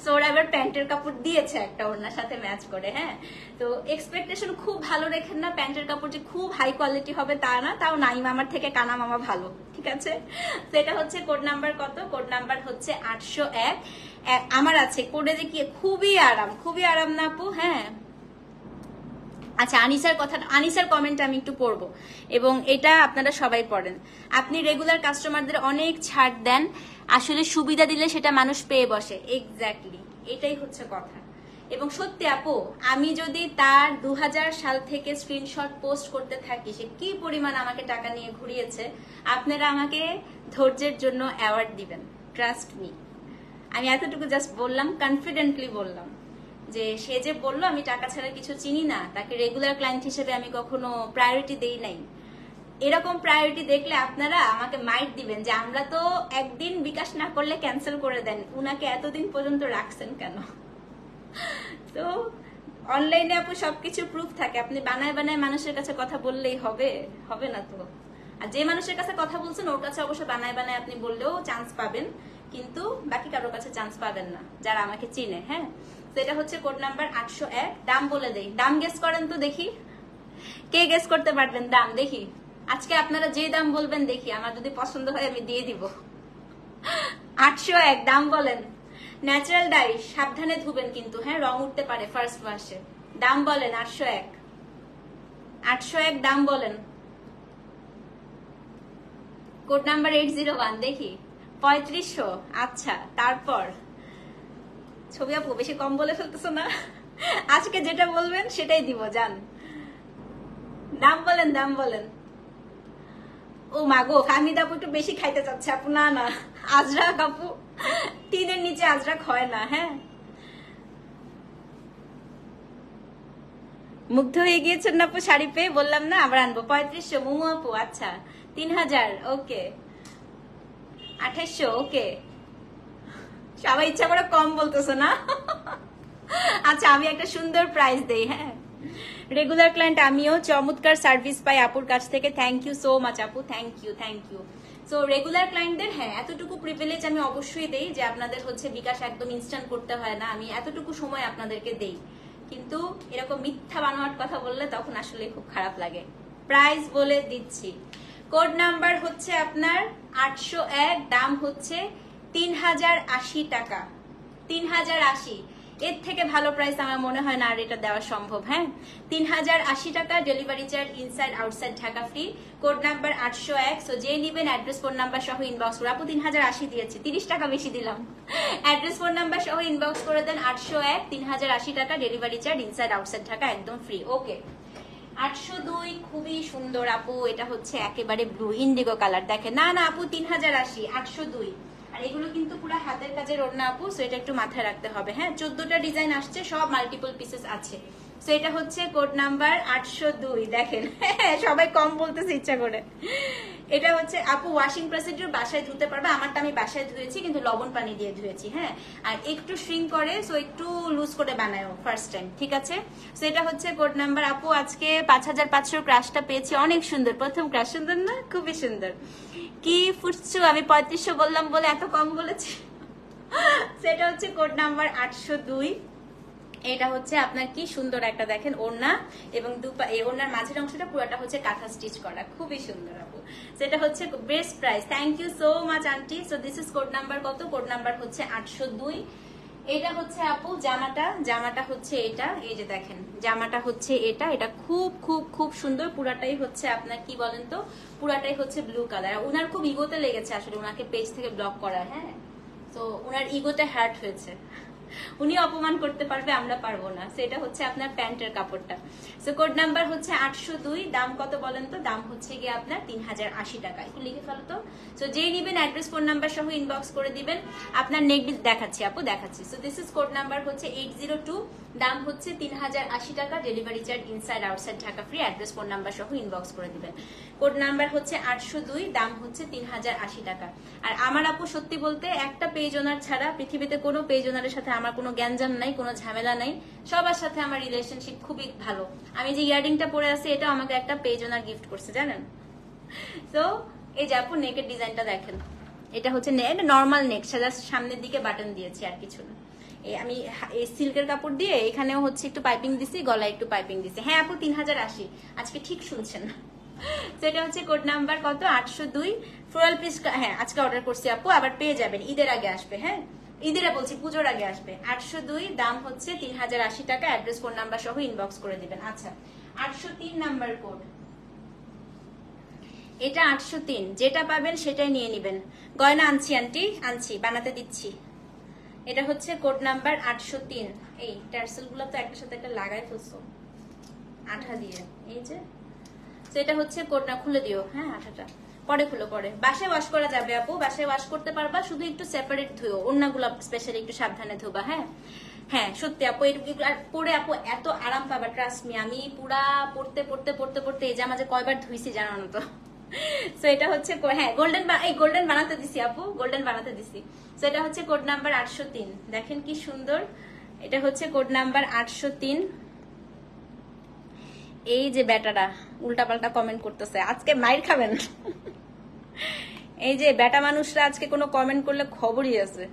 সো ওরা এবার প্যান্টের কাপড় দিয়েছে একটা ওনার সাথে ম্যাচ করে। হ্যাঁ, তো এক্সপেকটেশন খুব ভালো রেখেন না, প্যান্টের কাপড় যে খুব হাই কোয়ালিটি হবে তা না, তাও নাই মামার থেকে কানা মামা ভালো, ঠিক আছে? তো এটা হচ্ছে কোড নাম্বার কত? কোড নাম্বার হচ্ছে 801। আমার আছে কোডে যে কি খুবই আরাম, খুবই আরাম না আপু? হ্যাঁ, আচ্ছা, আনিসার কথা, আনিসার কমেন্ট আমি একটু পড়বো, এবং এটা আপনারা সবাই পড়েন। আপনি রেগুলার কাস্টমারদের অনেক ছাড় দেন, আসলে সুবিধা দিলে সেটা মানুষ পেয়ে বসে। এক্স্যাক্টলি, এটাই হচ্ছে কথা। এবং সত্যি আপু, আমি যদি তার 2000 সাল থেকে স্ক্রিনশট পোস্ট করতে থাকি সে কি পরিমাণ আমাকে টাকা নিয়ে ঘুরিয়েছে, আপনারা আমাকে ধৈর্যের জন্য অ্যাওয়ার্ড দিবেন, ট্রাস্ট মি। আমি এতটুকু জাস্ট বললাম, কনফিডেন্টলি বললাম যে সে যে বললো আমি টাকা ছাড়া কিছু চিনি না, তাকে রেগুলার ক্লায়েন্ট হিসেবে আমি কখনো প্রায়োরিটি দেই নাই। এরকম প্রায়োরিটি দেখলে আপনারা আমাকে মাইট দিবেন যে আমরা তো একদিন বিকাশ না করলে ক্যান্সেল করে দেন, উনাকে এতদিন পর্যন্ত রাখছেন কেন? তো অনলাইনে আপু সবকিছু প্রুফ থাকে, আপনি বানায় বানায় মানুষের কাছে কথা বললেই হবে? হবে না তো। আর যে মানুষের কাছে কথা বলছেন ওর কাছে অবশ্য বানায় বানায় আপনি বললেও চান্স পাবেন, কিন্তু বাকি কারোর কাছে চান্স পাবেন না যারা আমাকে চিনে। হ্যাঁ, তো এটা হচ্ছে কোড নাম্বার 801। দাম বলে দেই, দাম গেস করেন তো দেখি, কে গেস করতে পারবেন দাম? দেখি আজকে আপনারা যে দাম বলবেন, দেখি আমার যদি পছন্দ হয় আমি দিয়ে দিব। 801 দাম বলেন। ন্যাচারাল ডাই, সাবধানে ধুবেন কিন্তু, হ্যাঁ, রং উঠতে পারে ফার্স্ট ওয়াশে। দাম বলেন 801। 801 দাম বলেন। কোড নাম্বার 801, দেখি 3500। আচ্ছা, তারপর ছবি আপু বেশি কম বলে ফেলতেছো না? আজকে যেটা বলবেন সেটাই দিব, জান। দাম বলেন, দাম বলেন। ও মাগো, ফাহমিদা আপু একটু বেশি খাইতে চাচ্ছে আপু। না না, আজরাক আপু 3-এর নিচে আজরাক হয় না। হ্যাঁ, মুগ্ধ হয়ে গিয়েছেন না আপু শাড়ি পেয়ে? বললাম না আবার আনবো। 3500 মোমো আপু। আচ্ছা, 3000 ওকে, 2800 ওকে। সবাই ইচ্ছা করে কম বলতেছো না? আচ্ছা, আমি একটা সুন্দর প্রাইস দেই। হ্যাঁ, রেগুলার ক্লায়েন্ট আমিও, চমৎকার সার্ভিস পাই আপুর কাছ থেকে। থ্যাংক ইউ সো মাচ আপু, thank you, thank you. So regular ক্লায়েন্টদের হ্যাঁ এতটুকু প্রিভিলেজ আমি অবশ্যই দেই যে আপনাদের হচ্ছে বিকাশ একদম ইনস্ট্যান্ট করতে হয় না, আমি এতটুকু সময় আপনাদেরকে দেই। কিন্তু এরকম মিথ্যা বানোয়াট কথা বললে তখন আসলে খুব খারাপ লাগে। প্রাইস বলে দিচ্ছি, কোড নাম্বার হচ্ছে আপনার 801, দাম হচ্ছে 3080 টাকা। 3080, এর থেকে ভালো প্রাইস আমার মনে হয় না আর এটা দেওয়া সম্ভব। হ্যাঁ, 3080 টাকা, delivery charge inside outside Dhaka free. Code number 801। So যে নিবেন অ্যাড্রেস ফোন নাম্বার সহ ইনবক্স করে। আপু 3080 দিয়েছি, 30 টাকা বেশি দিলাম। অ্যাড্রেস ফোন নাম্বার সহ ইনবক্স করে দেন 801, 3080 টাকা, delivery charge inside outside Dhaka, একদম ফ্রি। ওকে, 802 খুবই সুন্দর আপু, এটা হচ্ছে একেবারে ব্লু ইন্ডিগো কালার। দেখেন, না না আপু 3080, 802। আর এগুলো কিন্তু পুরো হাতের কাজের ওড়না আপু, সো এটা একটু মাথায় রাখতে হবে। হ্যাঁ, 14টা ডিজাইন আসছে, সব মাল্টিপল পিসেস আছে। সো এটা হচ্ছে কোড নাম্বার 802। দেখেন সবাই কম বলতেছে ইচ্ছা করে। এটা হচ্ছে আপু ওয়াশিং প্রসিডিউর বাসায় ধুতে পারবে, আমারটা আমি বাসায় ধুয়েছি কিন্তু লবণ পানি দিয়ে ধুয়েছি। হ্যাঁ, আর একটু শ্রিঙ্ক করে, সো একটু লুজ করে বানায় ফার্স্ট টাইম, ঠিক আছে। সো এটা হচ্ছে কোড নাম্বার। আপু আজকে 5500 ক্রাশটা পেয়েছি, অনেক সুন্দর, প্রথম ক্রাশ, সুন্দর না? খুবই সুন্দর। কি ফুটছো, আমি 3500 বললাম বলে এত কম বলেছি। সেটা হচ্ছে কোড নাম্বার 802। এটা হচ্ছে আপনার কি সুন্দর একটা দেখেন ওড়না, এবং এই ওড়নার মাঝের অংশটা পুরোটা হচ্ছে কাঁথা স্টিচ করা, খুবই সুন্দর আপু। সেটা হচ্ছে best price, thank you so much aunty. So this is code number কত? কোড নাম্বার হচ্ছে 802। এটা হচ্ছে আপু জামাটা হচ্ছে এটা, এই যে দেখেন জামাটা হচ্ছে এটা, এটা খুব খুব খুব সুন্দর, পুরাটাই হচ্ছে আপনার কি বলেন তো, পুরাটাই হচ্ছে ব্লু কালার। ওনার খুব ইগোতে লেগেছে আসলে ওনাকে পেজ থেকে ব্লক করা। হ্যাঁ, তো ওনার ইগোতে হার্ট হয়েছে, উনি অপমান করতে পারবে, আমরা পারবো না। সেটা হচ্ছে আপনার প্যান্টের কাপড়টা। সো কোড নাম্বার হচ্ছে 802। দাম কত বলেন তো? দাম হচ্ছে গিয়ে আপনার 3080 টাকা। একটু লিখে ফেলো তো। সো যেই নিবেন অ্যাড্রেস ফোন নাম্বার সহ ইনবক্স করে দিবেন। আপনার নেক দেখাচ্ছি আপু, দেখাচ্ছি। So this is code number হচ্ছে 802। দাম হচ্ছে 3080 টাকা, delivery charge inside outside Dhaka free, address phone number সহ ইনবক্স করে দিবেন। কোড নাম্বার হচ্ছে 802, দাম হচ্ছে 3080 টাকা। আর আমার আপু সত্যি বলতে একটা পেজ ওনার ছাড়া পৃথিবীতে কোনো পেজ ওনারের সাথে আমার কোনো গ্যাঞ্জাম নাই, কোনো ঝামেলা নাই, সবার সাথে আমার রিলেশনশিপ খুবই ভালো। আমি যে ইয়াররিংটা পরে আছি এটা আমাকে একটা পেজ ওনার গিফট করছে, জানেন। তো এই যে আপু নেকের ডিজাইনটা দেখেন, এটা হচ্ছে নর্মাল নেক, সামনের দিকে বাটন দিয়েছি, আর কিছু না। আমি এই সিল্কের কাপড় দিয়ে এখানেও হচ্ছে একটু পাইপিং দিছি, গলায় একটু পাইপিং দিছি। হ্যাঁ আপু 3080, আজকে ঠিক শুনছেন। সেটা হচ্ছে কোড নাম্বার কত? 802। ফ্লোরাল পিস, হ্যাঁ আজকে অর্ডার করছি আপু, আবার পেয়ে যাবেন, ঈদের আগে আসবে। হ্যাঁ, ঈদের বলছি, পুজোর আগে আসবে। 802, দাম হচ্ছে 3080 টাকা, অ্যাড্রেস ফোন নাম্বার সহ ইনবক্স করে দিবেন। আচ্ছা 803 নাম্বার কোড, এটা 803, যেটা পাবেন সেটাই নিয়ে নিবেন। গয়না আনছি আন্টি, আনছি, বানাতে দিচ্ছি। এটা হচ্ছে কোড নাম্বার 803। এই টার্সেল গুলো তো একটা সাথে একটা লাগাই ফেলছো আঠা দিয়ে, এই যে। তো এটা হচ্ছে কোড না, খুলে দিও। হ্যাঁ আঠাটা পরে খুলো, পরে বাসায় ওয়াশ করা যাবে আপু, বাসায় ওয়াশ করতে পারবা, শুধু একটু সেপারেট ধুও, অন্যগুলো স্পেশালি একটু সাবধানে ধোবা। হ্যাঁ হ্যাঁ সত্যি আপু, আর পরে আপু এত আরাম পাবা, ট্রাস্ট মি। আমি পুরা পড়তে পড়তে পড়তে পড়তে এই জামা যে কয়বার ধুইছি জানো না তো। সো এটা হচ্ছে হ্যাঁ গোল্ডেন বানাতে দিছি আপু, গোল্ডেন বানাতে দিছি। সো এটা হচ্ছে কোড নাম্বার 803, দেখেন কি সুন্দর। এটা হচ্ছে কোড নাম্বার 803। এই যে বেটারা উল্টাপাল্টা কমেন্ট করতেছে, আজকে মাইর খাবেন। এই যে বেটা মানুষরা আজকে কোনো কমেন্ট করলে খবরই আছে,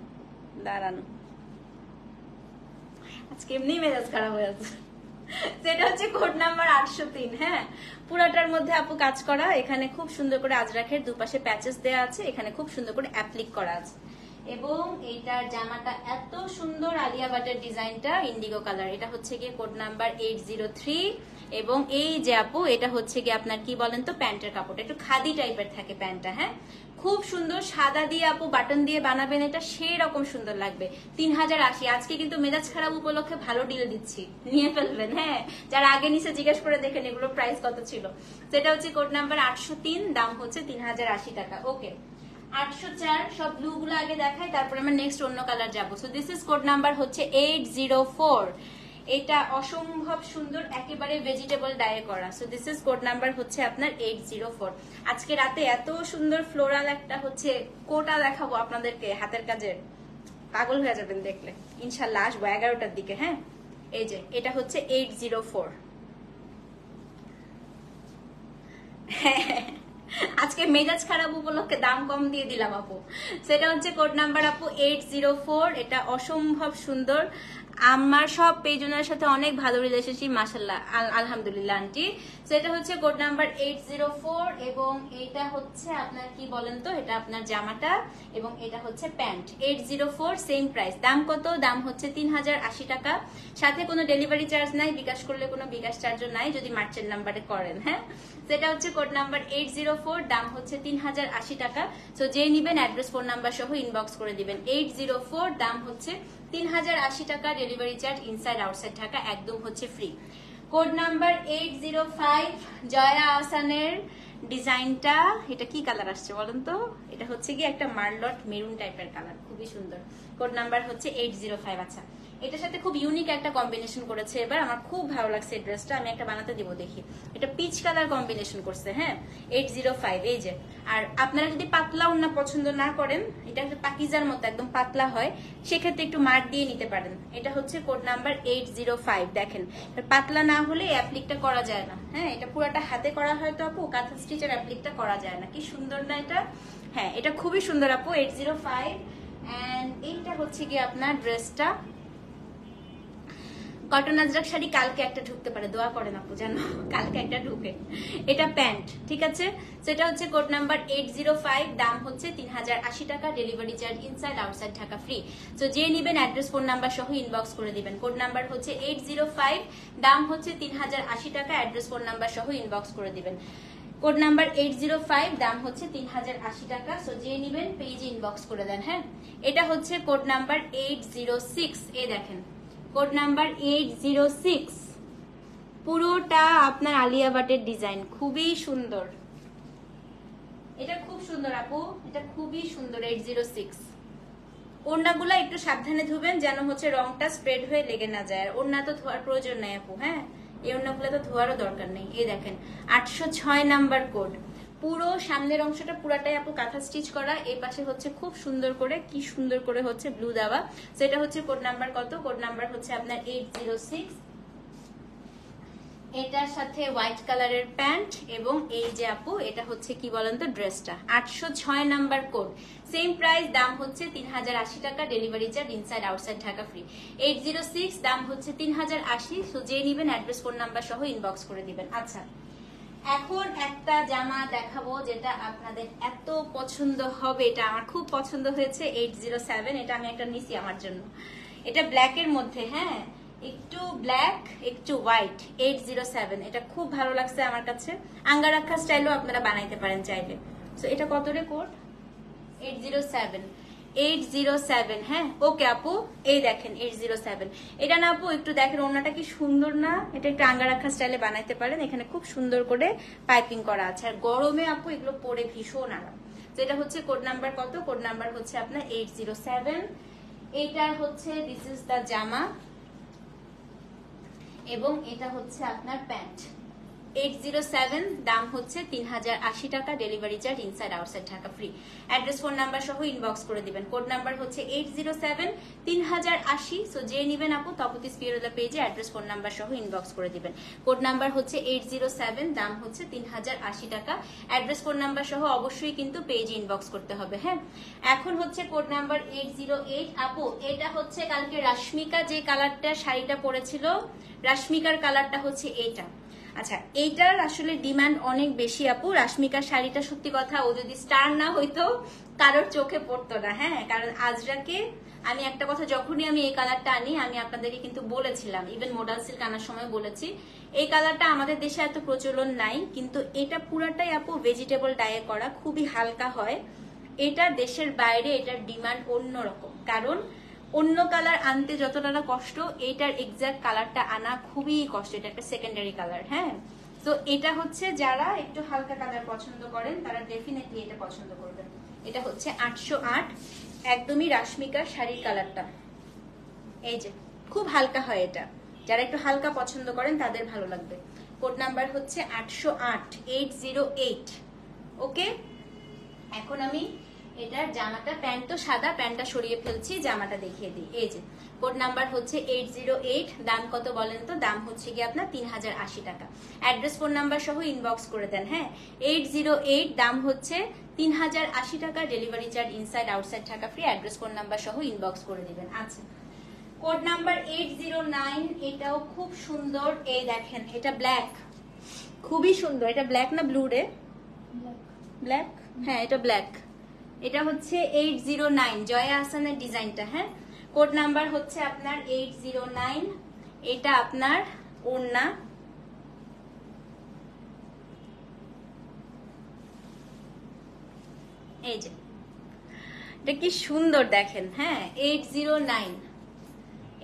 দাঁড়ান, আজকে এমনি মেজাজ খারাপ হয়ে আছে। সেটা হচ্ছে কোড নাম্বার 803। হ্যাঁ, পুরাটার মধ্যে আপু কাজ করা, এখানে খুব সুন্দর করে আজরাখের দুপাশে প্যাচেস দেওয়া আছে, এখানে খুব সুন্দর করে অ্যাপ্লিক করা আছে, এবং এইটার জামাটা এত সুন্দর, আলিয়া ভাটের ডিজাইনটা ইন্ডিগো কালার। এটা হচ্ছে গিয়ে কোড নাম্বার 803। এবং এই যে আপু এটা হচ্ছে গিয়ে আপনার কি বলেন তো, প্যান্টের কাপড়টা একটু খাদি টাইপের থাকে প্যান্টটা। হ্যাঁ, খুব সুন্দর, সাদা দিয়ে আপু বাটন দিয়ে বানাবেন, এটা সেই রকম সুন্দর লাগবে। 3080। আজকে কিন্তু মেজাজ খারাপ উপলক্ষে ভালো ডিল দিচ্ছি, নিয়ে ফেলবেন। হ্যাঁ, যারা আগে নিচে জিজ্ঞেস করে দেখেন এগুলোর প্রাইস কত ছিল। সেটা হচ্ছে কোড নাম্বার 803, দাম হচ্ছে 3080 টাকা। ওকে 804, সব ব্লু গুলো আগে দেখাই, তারপরে আমরা নেক্সট অন্য কালার যাবো। So this is code number হচ্ছে 804। এটা অসম্ভব সুন্দর, একেবারে ভেজিটেবল ডায়ে করা। So this is code number হচ্ছে আপনার 804। আজকে রাতে এত সুন্দর ফ্লোরাল একটা হচ্ছে কোটা দেখাবো আপনাদেরকে, হাতের কাজের, পাগল হয়ে যাবেন দেখলে। ইনশাল্লাহ আসবো 11টার দিকে। হ্যাঁ, এই যে এটা হচ্ছে 804। আজকে মেজাজ খারাপ উপলক্ষে দাম কম দিয়ে দিলাম আপু। সেটা হচ্ছে কোড নাম্বার আপু 804। এটা অসম্ভব সুন্দর, আমার সব পেজনের সাথে অনেক ভালো রিলেশনশিপ, মাশাআল্লাহ, আলহামদুলিল্লাহ আন্টি। সেটা হচ্ছে কোড নাম্বার 804। এবং এটা হচ্ছে আপনার কি বলেন তো, এটা আপনার জামাটা, এবং এটা হচ্ছে প্যান্ট। 804, same price. দাম কত? দাম হচ্ছে 3080 টাকা, সাথে কোনো ডেলিভারি চার্জ নাই, বিকাশ করলে কোনো বিকাশ চার্জও নাই যদি মার্চেন্ট নাম্বারে করেন। হ্যাঁ, সেটা হচ্ছে কোড নাম্বার 804, দাম হচ্ছে 3080 টাকা। সো যে নিবেন অ্যাড্রেস ফোন নাম্বার সহ ইনবক্স করে দিবেন। 804, দাম হচ্ছে 3080 টাকা, delivery charge inside outside Dhaka একদম হচ্ছে ফ্রি। কোড নাম্বার 805, জয়া আহসানের ডিজাইনটা, এটা কি কালার আসছে বলেন তো? এটা হচ্ছে কি একটা মার্লট মেরুন টাইপের কালার, খুবই সুন্দর। কোড নাম্বার হচ্ছে 805। আচ্ছা এটার সাথে খুব ইউনিক একটা কম্বিনেশন করেছে এবার, আমার খুব ভালো লাগছে এই ড্রেসটা। আমি একটা বানাতে দিব, দেখি। এটা পিচ কালার কম্বিনেশন করছে, হ্যাঁ 805। এই যে, আর আপনারা যদি পাতলা ওড়না পছন্দ না করেন, এটা একটা পাকিজার মতো একদম পাতলা হয়, সেক্ষেত্রে একটু মার দিয়ে নিতে পারেন। এটা হচ্ছে কোড নাম্বার 805। দেখেন, পাতলা না হলে অ্যাপ্লিকটা করা যায় না। হ্যাঁ, এটা পুরোটা হাতে করা হয় তো আপু, কাঁথা স্টিচের অ্যাপ্লিকটা করা যায় না। কি সুন্দর না এটা? হ্যাঁ, এটা খুবই সুন্দর আপু, 805। এন্ড এইটা হচ্ছে কি আপনার ড্রেসটা। কটন আজরাক শাড়ি কালকে একটা ঢুকতে পারে, দোয়া করেন আপু জানো কালকে একটা ঢুকে। এটা প্যান্ট, ঠিক আছে। সেটা হচ্ছে কোড নাম্বার 805, দাম হচ্ছে 3080 টাকা, delivery charge inside outside Dhaka free. তো যে নিবেন অ্যাড্রেস ফোন নাম্বার সহ ইনবক্স করে দিবেন। কোড নাম্বার হচ্ছে 805, দাম হচ্ছে 3080 টাকা, অ্যাড্রেস ফোন নাম্বার সহ ইনবক্স করে দিবেন। কোড নাম্বার 805, দাম হচ্ছে 3080 টাকা। সো যে নিবেন পেজে ইনবক্স করে দেন। হ্যাঁ, এটা হচ্ছে কোড নাম্বার 806। এই দেখেন, কোড নাম্বার 806, পুরোটা আপনার আলিয়া ভাটের ডিজাইন, খুবই সুন্দর। এটা খুব সুন্দর আপু, এটা খুবই সুন্দর। 806, ওড়নাগুলা একটু সাবধানে ধুবেন যেন হচ্ছে রংটা স্প্রেড হয়ে লেগে না যায়। আর ওড়না তো ধোয়ার প্রয়োজন নাই আপু, হ্যাঁ এই ওড়নাগুলো তো ধোয়ারও দরকার নেই। এই দেখেন 806 নাম্বার কোড। পুরো সামনের অংশটা পুরাটাই আপু কাঁথা স্টিচ করা, এই পাশে হচ্ছে খুব সুন্দর করে, কি সুন্দর করে হচ্ছে ব্লু দেওয়া। সেটা হচ্ছে কোড নাম্বার কত? কোড নাম্বার হচ্ছে আপনার 806। এটার সাথে হোয়াইট কালারের প্যান্ট এবং এই যে আপু এটা হচ্ছে কি বলেন তো ড্রেসটা। 806 নাম্বার কোড, সেম প্রাইস, দাম হচ্ছে 3080 টাকা, delivery charge inside outside Dhaka free. 806, দাম হচ্ছে 3080। সো যে নিবেন অ্যাড্রেস ফোন নাম্বার সহ ইনবক্স করে দিবেন। আচ্ছা, এখন একটা জামা দেখাবো যেটা আপনাদের এত পছন্দ হবে, এটা আমার খুব পছন্দ হয়েছে। 807, এটা আমি একটা নিছি আমার জন্য। এটা ব্ল্যাক এর মধ্যে, হ্যাঁ একটু ব্ল্যাক একটু হোয়াইট। 807, এটা খুব ভালো লাগছে আমার কাছে। আঙ্গারাক্ষা স্টাইলও আপনারা বানাইতে পারেন চাইলে। সো এটা কত রে কোড? 807, 807। হ্যাঁ ওকে আপু, এই দেখেন 807। এটা না আপু একটু দেখেন ওড়নাটা কি সুন্দর না? এটা একটু আঙ্গারাক্ষা স্টাইলে বানাইতে পারেন। এখানে খুব সুন্দর করে পাইপিং করা আছে, আর গরমে আপু এগুলো পরে ভীষণ আরাম। যেটা হচ্ছে কোড নাম্বার কত? কোড নাম্বার হচ্ছে আপনার 807। এটা হচ্ছে দিস ইজ দা জামা এবং এটা হচ্ছে আপনার প্যান্ট। 807, দাম হচ্ছে 3080 টাকা, delivery charge inside outside Dhaka free. Address phone number সহ ইনবক্স করে দিবেন। কোড নাম্বার হচ্ছে 807, 3080। সো যে নিবেন আপু তপতিস পিরোলা পেজে অ্যাড্রেস ফোন নাম্বার সহ ইনবক্স করে দিবেন। কোড নাম্বার হচ্ছে 807, দাম হচ্ছে 3080 টাকা, অ্যাড্রেস ফোন নাম্বার সহ অবশ্যই কিন্তু পেজে ইনবক্স করতে হবে। হ্যাঁ, এখন হচ্ছে কোড নাম্বার 808। আপু এটা হচ্ছে কালকে রাশমিকা যে কালারটা শাড়িটা পরেছিল, রাশমিকার কালারটা হচ্ছে এটা। আচ্ছা, এইটার আসলে ডিমান্ড অনেক বেশি আপু। রাশমিকার শাড়িটা সত্যি কথা, ও যদি স্টার না হইতো কারোর চোখে পড়তো না। হ্যাঁ, কারণ আজরাকে আমি একটা কথা, যখনই আমি এই কালারটা আনি আমি আপনাদেরকে কিন্তু বলেছিলাম, ইভেন মডাল সিল্ক আনার সময় বলেছি, এই কালারটা আমাদের দেশে এত প্রচলন নাই, কিন্তু এটা পুরাটাই আপু ভেজিটেবল ডায়ে করা, খুবই হালকা হয়। এটা দেশের বাইরে এটার ডিমান্ড অন্যরকম, কারণ অন্য কালার আনতে যতটা না কষ্ট, এইটার এক্সাক্ট কালারটা আনা খুবই কষ্ট। এটা একটা সেকেন্ডারি কালার। হ্যাঁ, তো এটা হচ্ছে যারা একটু হালকা কালার পছন্দ করেন তারা ডেফিনেটলি এটা পছন্দ করবেন। এটা হচ্ছে 808, একদমই রাশমিকার শাড়ির কালারটা। এই যে খুব হালকা হয় এটা, যারা একটু হালকা পছন্দ করেন তাদের ভালো লাগবে। কোড নাম্বার হচ্ছে 808, 808। ওকে, এখন আমি এটার জামাটা, প্যান্ট তো সাদা, প্যান্টটা সরিয়ে ফেলছি, জামাটা দেখিয়ে দিই। এই যে কোড নাম্বার হচ্ছে 808, দাম কত বলেন তো? দাম হচ্ছে কি আপনার 3080 টাকা। অ্যাড্রেস ফোন নাম্বার সহ ইনবক্স করে দেন। হ্যাঁ, 808, দাম হচ্ছে 3080 টাকা, delivery charge inside outside Dhaka free. Address phone number সহ ইনবক্স করে দিবেন। আচ্ছা, কোড নাম্বার 809, এটাও খুব সুন্দর। এই দেখেন এটা ব্ল্যাক, খুবই সুন্দর। এটা ব্ল্যাক না ব্লু রে? ব্ল্যাক, হ্যাঁ এটা ব্ল্যাক। এটা হচ্ছে 809, জয়া আহসানের ডিজাইনটা। হ্যাঁ, কোড নাম্বার হচ্ছে আপনার 809। এটা আপনার ওড়না, এই যে এটা কি সুন্দর দেখেন। হ্যাঁ, 809,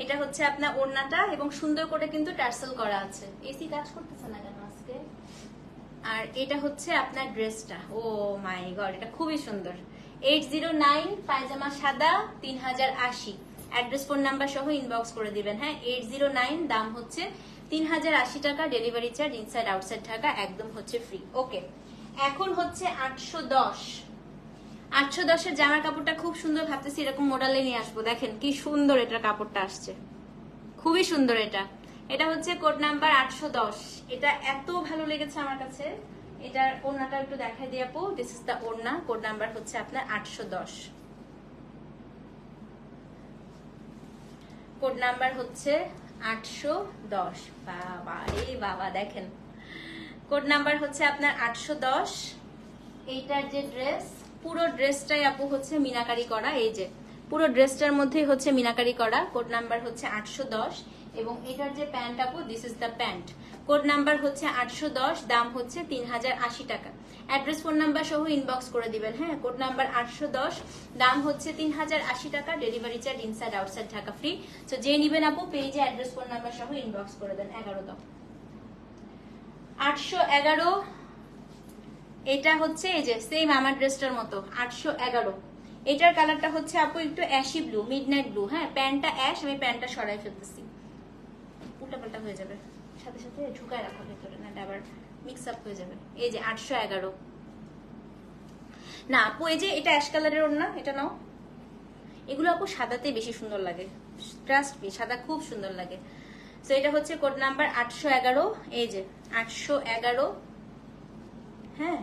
এটা হচ্ছে আপনার ওড়নাটা, এবং সুন্দর করে কিন্তু টার্সেল করা আছে। এসি কাজ করতেছে না কেন আজকে? আর এটা হচ্ছে আপনার ড্রেসটা। ও মাই গড, এটা খুবই সুন্দর। 809, পায়জামা সাদা, 3080। অ্যাড্রেস ফোন নাম্বার সহ ইনবক্স করে দিবেন। হ্যাঁ 809, দাম হচ্ছে 3080 টাকা, delivery charge inside outside Dhaka একদম হচ্ছে ফ্রি। ওকে, এখন হচ্ছে 810। 810-এর জামার কাপড়টা খুব সুন্দর, ভাবতেছি এরকম মডেলে নিয়ে আসবো। দেখেন কি সুন্দর এটার কাপড়টা আসছে, খুবই সুন্দর। এটা হচ্ছে কোড নাম্বার 810। এটা এত ভালো লেগেছে আমার কাছে। এটার ওড়নাটা একটু দেখাই দিয়ে আপু, দিস ইজ দা ওড়না। কোড নাম্বার হচ্ছে আপনার 810, কোড নাম্বার হচ্ছে 810। বাবা রে বাবা, দেখেন কোড নাম্বার হচ্ছে আপনার 810। এইটার যে ড্রেস, পুরো ড্রেসটাই আপু হচ্ছে মিনাকারি করা। এই যে পুরো ড্রেসটার মধ্যেই হচ্ছে মিনাকারি করা। কোড নাম্বার হচ্ছে 810 এবং এটার যে প্যান্ট আপু, this is the pant. Code number হচ্ছে 810, দাম হচ্ছে 3080 টাকা। অ্যাড্রেস ফোন নাম্বার সহ ইনবক্স করে দিবেন। হ্যাঁ কোড নাম্বার 810, দাম হচ্ছে 3080 টাকা, delivery charge inside outside Dhaka free. তো যে নিবেন আপু পেজে অ্যাড্রেস ফোন নাম্বার সহ ইনবক্স করে দেন। 11 দাও, 811। এটা হচ্ছে এই যে সেম আমার ড্রেসটার মতো 811। এটার কালারটা হচ্ছে আপু একটু অ্যাশি ব্লু, মিডনাইট ব্লু। হ্যাঁ প্যান্টটা অ্যাশ, আমি প্যান্টটা সরাই ফেলতেছি, উল্টাপাল্টা হয়ে যাবে, সাথে সাথে ঢুকায় রাখো ভেতরে, না আবার মিক্স আপ হয়ে যাবে। এই যে 811। না আপু এই যে এটা অ্যাশ কালারের ওড়না, এটা নাও। এগুলো আপু সাদাতে বেশি সুন্দর লাগে, ট্রাস্ট মি, সাদা খুব সুন্দর লাগে। তো এটা হচ্ছে কোড নাম্বার 811। এই যে 811। হ্যাঁ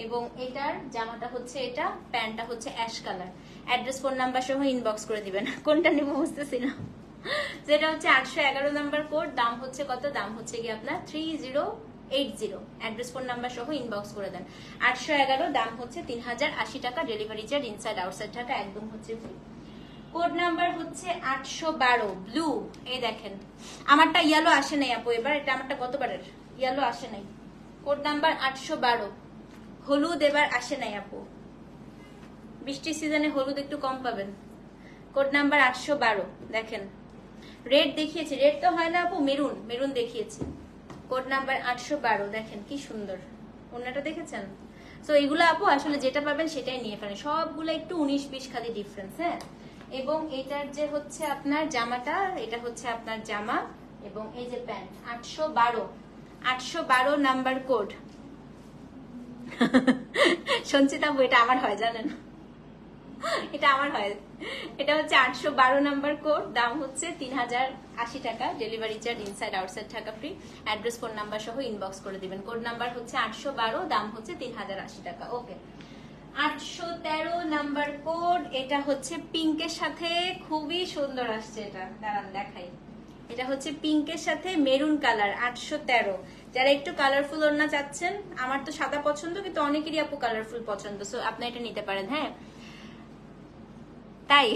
এবং এটার জামাটা হচ্ছে এটা, প্যান্টটা হচ্ছে ash colour. Address phone number সহ ইনবক্স করে দিবেন। কোনটা নিব বুঝতেছি না। যেটা হচ্ছে 811 নাম্বার কোড, দাম হচ্ছে কত, দাম হচ্ছে কি আপনার 3080। অ্যাড্রেস ফোন নাম্বার সহ ইনবক্স করে দেন। 811, দাম হচ্ছে 3080 টাকা, delivery charge inside outside Dhaka একদম হচ্ছে ফ্রি। কোড নাম্বার হচ্ছে 812 ব্লু। এই দেখেন আমারটা ইয়েলো আসে নাই আপু এবার, এটা আমারটা গতবারের ইয়েলো আসে নাই। কোড নাম্বার 812, হলুদ এবার আসে নাই আপু, বৃষ্টির সিজনে হলুদ একটু কম পাবেন। কোড নাম্বার 812, দেখেন রেড দেখিয়েছি, রেড তো হয় না আপু, মেরুন, মেরুন দেখিয়েছি। কোড নাম্বার 812, দেখেন কি সুন্দর ওড়নাটা, দেখেছেন? তো এগুলো আপু আসলে যেটা পাবেন সেটাই নিয়ে ফেলেন, সবগুলো একটু 19-20 খালি ডিফারেন্স। হ্যাঁ এবং এটার যে হচ্ছে আপনার জামাটা, এটা হচ্ছে আপনার জামা এবং এই যে প্যান্ট 812 নাম্বার কোড। সঞ্চিতা আপু এটা আমার হয় জানেন, এটা আমার হয়। এটা হচ্ছে 812 নাম্বার কোড, দাম হচ্ছে 3080 টাকা, delivery charge inside outside Dhaka free. Address phone number সহ ইনবক্স করে দিবেন। কোড নাম্বার হচ্ছে 812, দাম হচ্ছে 3080 টাকা। ওকে 813 নাম্বার কোড, এটা হচ্ছে পিঙ্কের সাথে খুবই সুন্দর আসছে। এটা দাঁড়ান দেখাই, এটা হচ্ছে পিঙ্কের সাথে মেরুন কালার। 813, যারা একটু কালারফুল ওড়না চাচ্ছেন, আমার তো সাদা পছন্দ কিন্তু অনেকেরই আপু কালারফুল পছন্দ, সো আপনি এটা নিতে পারেন। হ্যাঁ তাই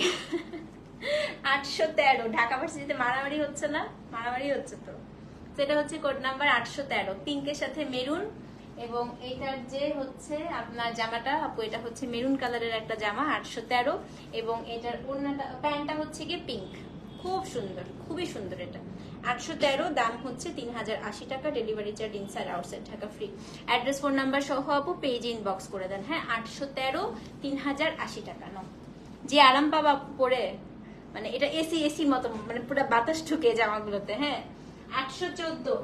813, ঢাকা ভার্সিটিতে মারামারি হচ্ছে না? মারামারি হচ্ছে তো। সেটা হচ্ছে কোড নাম্বার 813, পিঙ্কের সাথে মেরুন এবং এটার যে হচ্ছে আপনার জামাটা আপু, এটা হচ্ছে মেরুন কালারের একটা জামা 813 এবং এটার ওড়নাটা, প্যান্টটা হচ্ছে কি পিঙ্ক, খুব সুন্দর, খুবই সুন্দর। এটা 813, দাম হচ্ছে 3080 টাকা, delivery charge inside outside Dhaka free. Address phone number সহ আপু পেজে ইনবক্স করে দেন। হ্যাঁ 813, 3080 টাকা। নাও যে আরাম পাবা পরে, মানে এটা এসি এসির মতো, মানে পুরো বাতাস ঢুকে জামাগুলোতে। হ্যাঁ 814,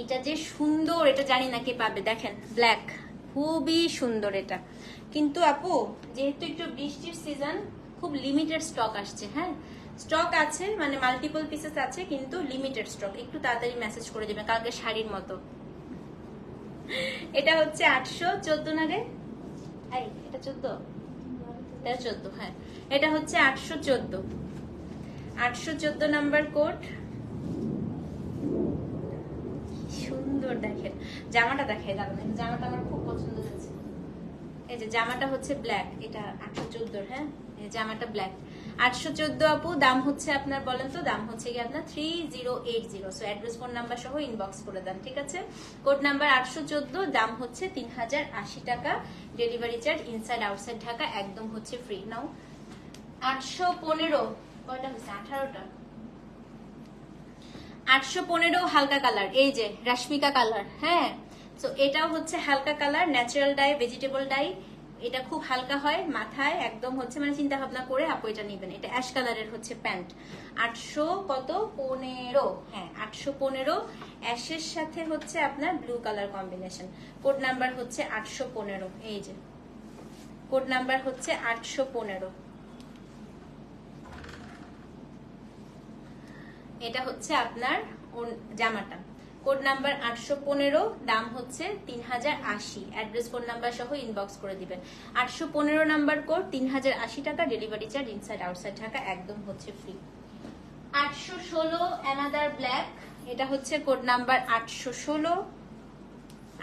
এটা যে সুন্দর, এটা জানি না কে পাবে, দেখেন ব্ল্যাক, খুবই সুন্দর এটা। কিন্তু আপু যেহেতু একটু বৃষ্টির সিজন, খুব লিমিটেড স্টক আসছে। হ্যাঁ স্টক আছে, মানে মাল্টিপল পিসেস আছে কিন্তু লিমিটেড স্টক, একটু তাড়াতাড়ি মেসেজ করে দেবেন, কালকে শাড়ির মতো। এটা হচ্ছে 814 না রে, এটা 14, এটা 14। হ্যাঁ এটা হচ্ছে 814 নাম্বার কোড। সুন্দর দেখেন জামাটা, দেখাই দাঁড়ান, জামাটা আমার খুব পছন্দ হয়েছে। এই যে জামাটা হচ্ছে ব্ল্যাক, এটা 814। হ্যাঁ এই জামাটা ব্ল্যাক 814 আপু, দাম হচ্ছে আপনার বলেন তো, দাম হচ্ছে কি আপনার 3080। সো অ্যাড্রেস ফোন নাম্বার সহ ইনবক্স করে দেন, ঠিক আছে? কোড নাম্বার 814, দাম হচ্ছে 3080 টাকা, delivery charge inside outside Dhaka একদম হচ্ছে ফ্রি। নাও 815, কয়টা হচ্ছে? 18টা। 815 হালকা কালার, এই যে রাশমিকা কালার। হ্যাঁ তো এটাও হচ্ছে হালকা colour, natural die, vegetable die, এটা খুব হালকা হয়, মাথায় একদম হচ্ছে মানে চিন্তা ভাবনা করে আপু এটা নিবেন। এটা অ্যাশ কালারের হচ্ছে প্যান্ট, 800 কত 15, হ্যাঁ 815। অ্যাশের সাথে হচ্ছে আপনার blue colour combination. Code number হচ্ছে 815। এই যে কোড নাম্বার হচ্ছে 815। এটা হচ্ছে আপনার জামাটা, কোড নাম্বার 815, দাম হচ্ছে 3080। অ্যাড্রেস ফোন নাম্বার সহ ইনবক্স করে দিবেন। 815 নাম্বার কোড, 3080 টাকা, delivery charge inside outside Dhaka একদম হচ্ছে ফ্রি। 816 অ্যানাদার ব্ল্যাক, এটা হচ্ছে কোড নাম্বার 816।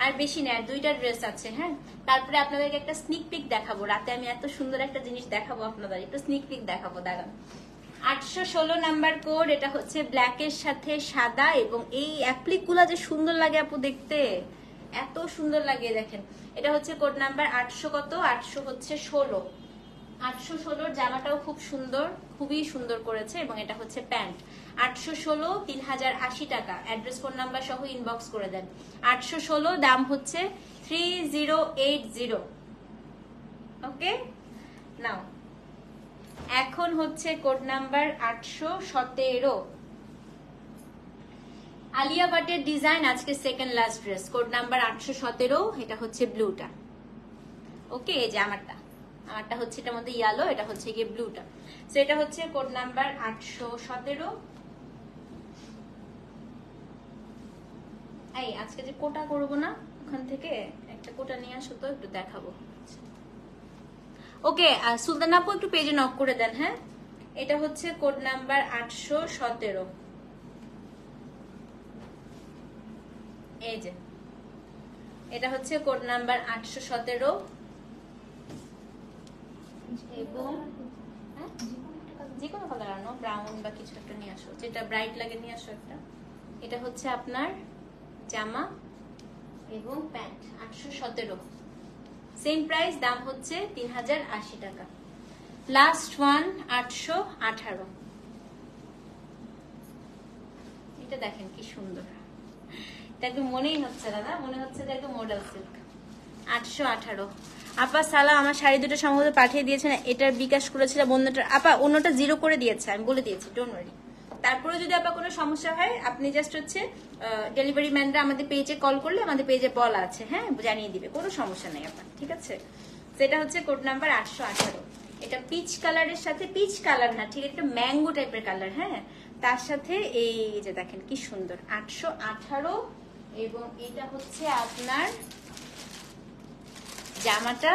আর বেশি নেই, আর দুইটা ড্রেস আছে। হ্যাঁ, তারপরে আপনাদেরকে একটা স্নিক পিক দেখাবো। রাতে আমি এত সুন্দর একটা জিনিস দেখাবো আপনাদের, একটু স্নিক পিক দেখাবো, দাঁড়ান। 816 নাম্বার কোড, এটা হচ্ছে ব্ল্যাকের সাথে সাদা, এবং এই অ্যাপ্লিক গুলা যে সুন্দর লাগে আপু দেখতে, এত সুন্দর লাগে দেখেন। এটা হচ্ছে কোড নাম্বার 800 কত 800 হচ্ছে 16। 816 জামাটাও খুব সুন্দর, খুবই সুন্দর করেছে, এবং এটা হচ্ছে প্যান্ট। 816 3080 টাকা, অ্যাড্রেস ফোন নাম্বার সহ ইনবক্স করে দেন। 816 দাম হচ্ছে 3080। ওকে, নাও এখন হচ্ছে কোড নাম্বার 817 আলিয়া ভাটের ডিজাইন, আজকে second last dress, code number 817। এটা হচ্ছে ব্লুটা। ওকে, এই যে আমারটা হচ্ছে এটার মধ্যে ইয়েলো, এটা হচ্ছে গিয়ে ব্লুটা। সো এটা হচ্ছে কোড নাম্বার 817। এই আজকে যে কোটা করবো না, ওখান থেকে একটা কোটা নিয়ে আসো তো, একটু দেখাবো। ওকে, সুলতান আপু একটু পেজে নক করে দেন। হ্যাঁ, এটা হচ্ছে কোড নাম্বার 817। এই যে এটা হচ্ছে কোড নাম্বার 817, এবং যে কোনো কালার আনো, ব্রাউন বা কিছু একটা নিয়ে আসো, যেটা ব্রাইট লাগে নিয়ে আসো একটা। এটা হচ্ছে আপনার জামা এবং প্যান্ট, 817, সেম প্রাইস, দাম হচ্ছে 3080 টাকা। Last one 818। এটা দেখেন কি সুন্দর, এটা একদম মনেই হচ্ছে দাদা, মনে হচ্ছে যে একদম মডেল সিল্ক। 818। আপা সালা, আমার শাড়ি দুটো সম্ভবত পাঠিয়ে দিয়েছেন, এটার বিকাশ করেছিল বন্ধুটার। আপা অন্যটা 0 করে দিয়েছে, আমি বলে দিয়েছি, ডোন্ট ওয়ারি। তারপরে যদি আপা কোনো সমস্যা হয়, আপনি জাস্ট হচ্ছে ডেলিভারি ম্যানরা আমাদের পেজে কল করলে, আমাদের পেজে বলা আছে, হ্যাঁ জানিয়ে দিবে, কোনো সমস্যা নেই আপা, ঠিক আছে। সেটা হচ্ছে কোড নাম্বার 818। এটা পিচ কালারের সাথে, পিচ কালার না ঠিক, একটা ম্যাঙ্গো টাইপের কালার, হ্যাঁ, তার সাথে এই যে দেখেন কি সুন্দর, 818। এবং এটা হচ্ছে আপনার জামাটা,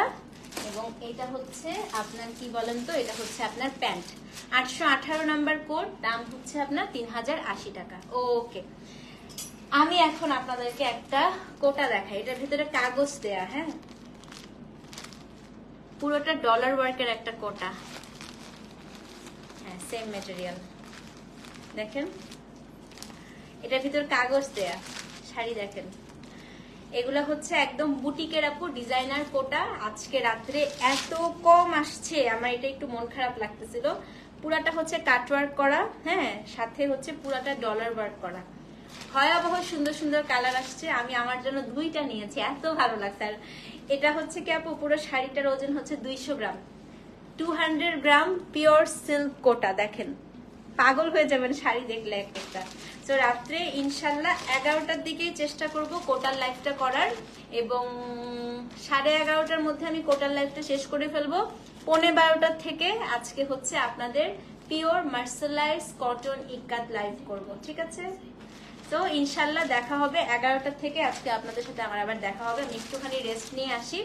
এবং এটা হচ্ছে আপনার কি বলেন তো, এটা হচ্ছে আপনার প্যান্ট। 818 নাম্বার কোড, দাম হচ্ছে আপনার 3080 টাকা। ওকে, আমি এখন আপনাদেরকে একটা কোটা দেখাই, এটার ভিতরে কাগজ দেয়া, হ্যাঁ, পুরোটা ডলার ওয়ার্কের একটা কোটা, হ্যাঁ সেম ম্যাটেরিয়াল, দেখেন এটার ভিতর কাগজ দেয়া, শাড়ি দেখেন, এগুলা হচ্ছে একদম বুটিকের আপু ডিজাইনার কোটা। আজকে রাত্রে এত কম আসছে, আমার এটা একটু মন খারাপ লাগতেছিল। পুরাটা হচ্ছে কাটওয়ার্ক করা, হ্যাঁ, সাথে হচ্ছে পুরাটা ডলার ওয়ার্ক করা, ভয়াবহ সুন্দর সুন্দর কালার আসছে। আমি আমার জন্য 2টা নিয়েছি, এত ভালো লাগছে। আর এটা হচ্ছে কি আপু, পুরো শাড়িটার ওজন হচ্ছে 200 গ্রাম, 200 গ্রাম পিওর সিল্ক কোটা। দেখেন, পাগল হয়ে যাবেন শাড়ি দেখলে এক একটা। তো রাত্রে ইনশাল্লাহ 11টার দিকে চেষ্টা করব কোটার লাইফটা করার, এবং 11:30টার মধ্যে আমি কোটার লাইফটা শেষ করে ফেলবো। 11:15টার থেকে আজকে হচ্ছে আপনাদের পিওর মার্সেলাইজ কটন ইক্কাত লাইভ করব, ঠিক আছে। তো ইনশাল্লাহ দেখা হবে 11টার থেকে, আজকে আপনাদের সাথে আমার আবার দেখা হবে। আমি একটুখানি রেস্ট নিয়ে আসি,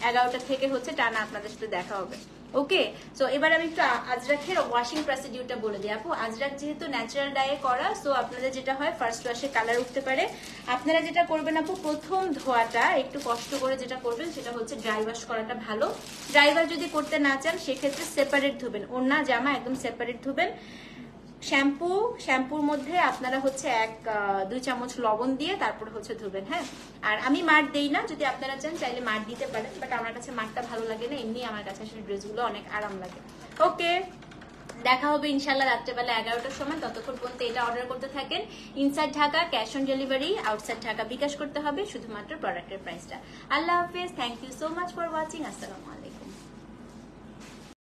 11টা থেকে হচ্ছে টানা আপনাদের সাথে দেখা হবে। ওকে, সো এবার আমি একটু আজরাকের ওয়াশিং প্রসিডিউরটা বলে দিই আপু। আজরাক যেহেতু ন্যাচারাল ডায়ে করা, সো আপনাদের যেটা হয় ফার্স্ট ওয়াশে কালার উঠতে পারে। আপনারা যেটা করবেন আপু, প্রথম ধোয়াটা একটু কষ্ট করে যেটা করবেন সেটা হচ্ছে ড্রাই ওয়াশ করাটা ভালো। ড্রাই ওয়াশ যদি করতে না চান সেক্ষেত্রে সেপারেট ধুবেন, ওড়না জামা একদম সেপারেট ধুবেন। শ্যাম্পুর মধ্যে আপনারা হচ্ছে 1-2 চামচ লবণ দিয়ে তারপরে হচ্ছে ধুবেন, হ্যাঁ। আর আমি মার দেই না, যদি আপনারা চান চাইলে মার দিতে পারেন, বাট আমার কাছে মারটা ভালো লাগে না, এমনি আমার কাছে আসলে ড্রেসগুলো অনেক আরাম লাগে। ওকে, দেখা হবে ইনশাল্লাহ রাত্রেবেলা 11টার সময়। ততক্ষণ পর্যন্ত এটা অর্ডার করতে থাকেন। Inside Dhaka cash on delivery, outside Dhaka bKash করতে হবে শুধুমাত্র প্রোডাক্টের প্রাইসটা। আল্লাহ হাফেজ, thank you so much for watching. আসসালামু আলাইকুম।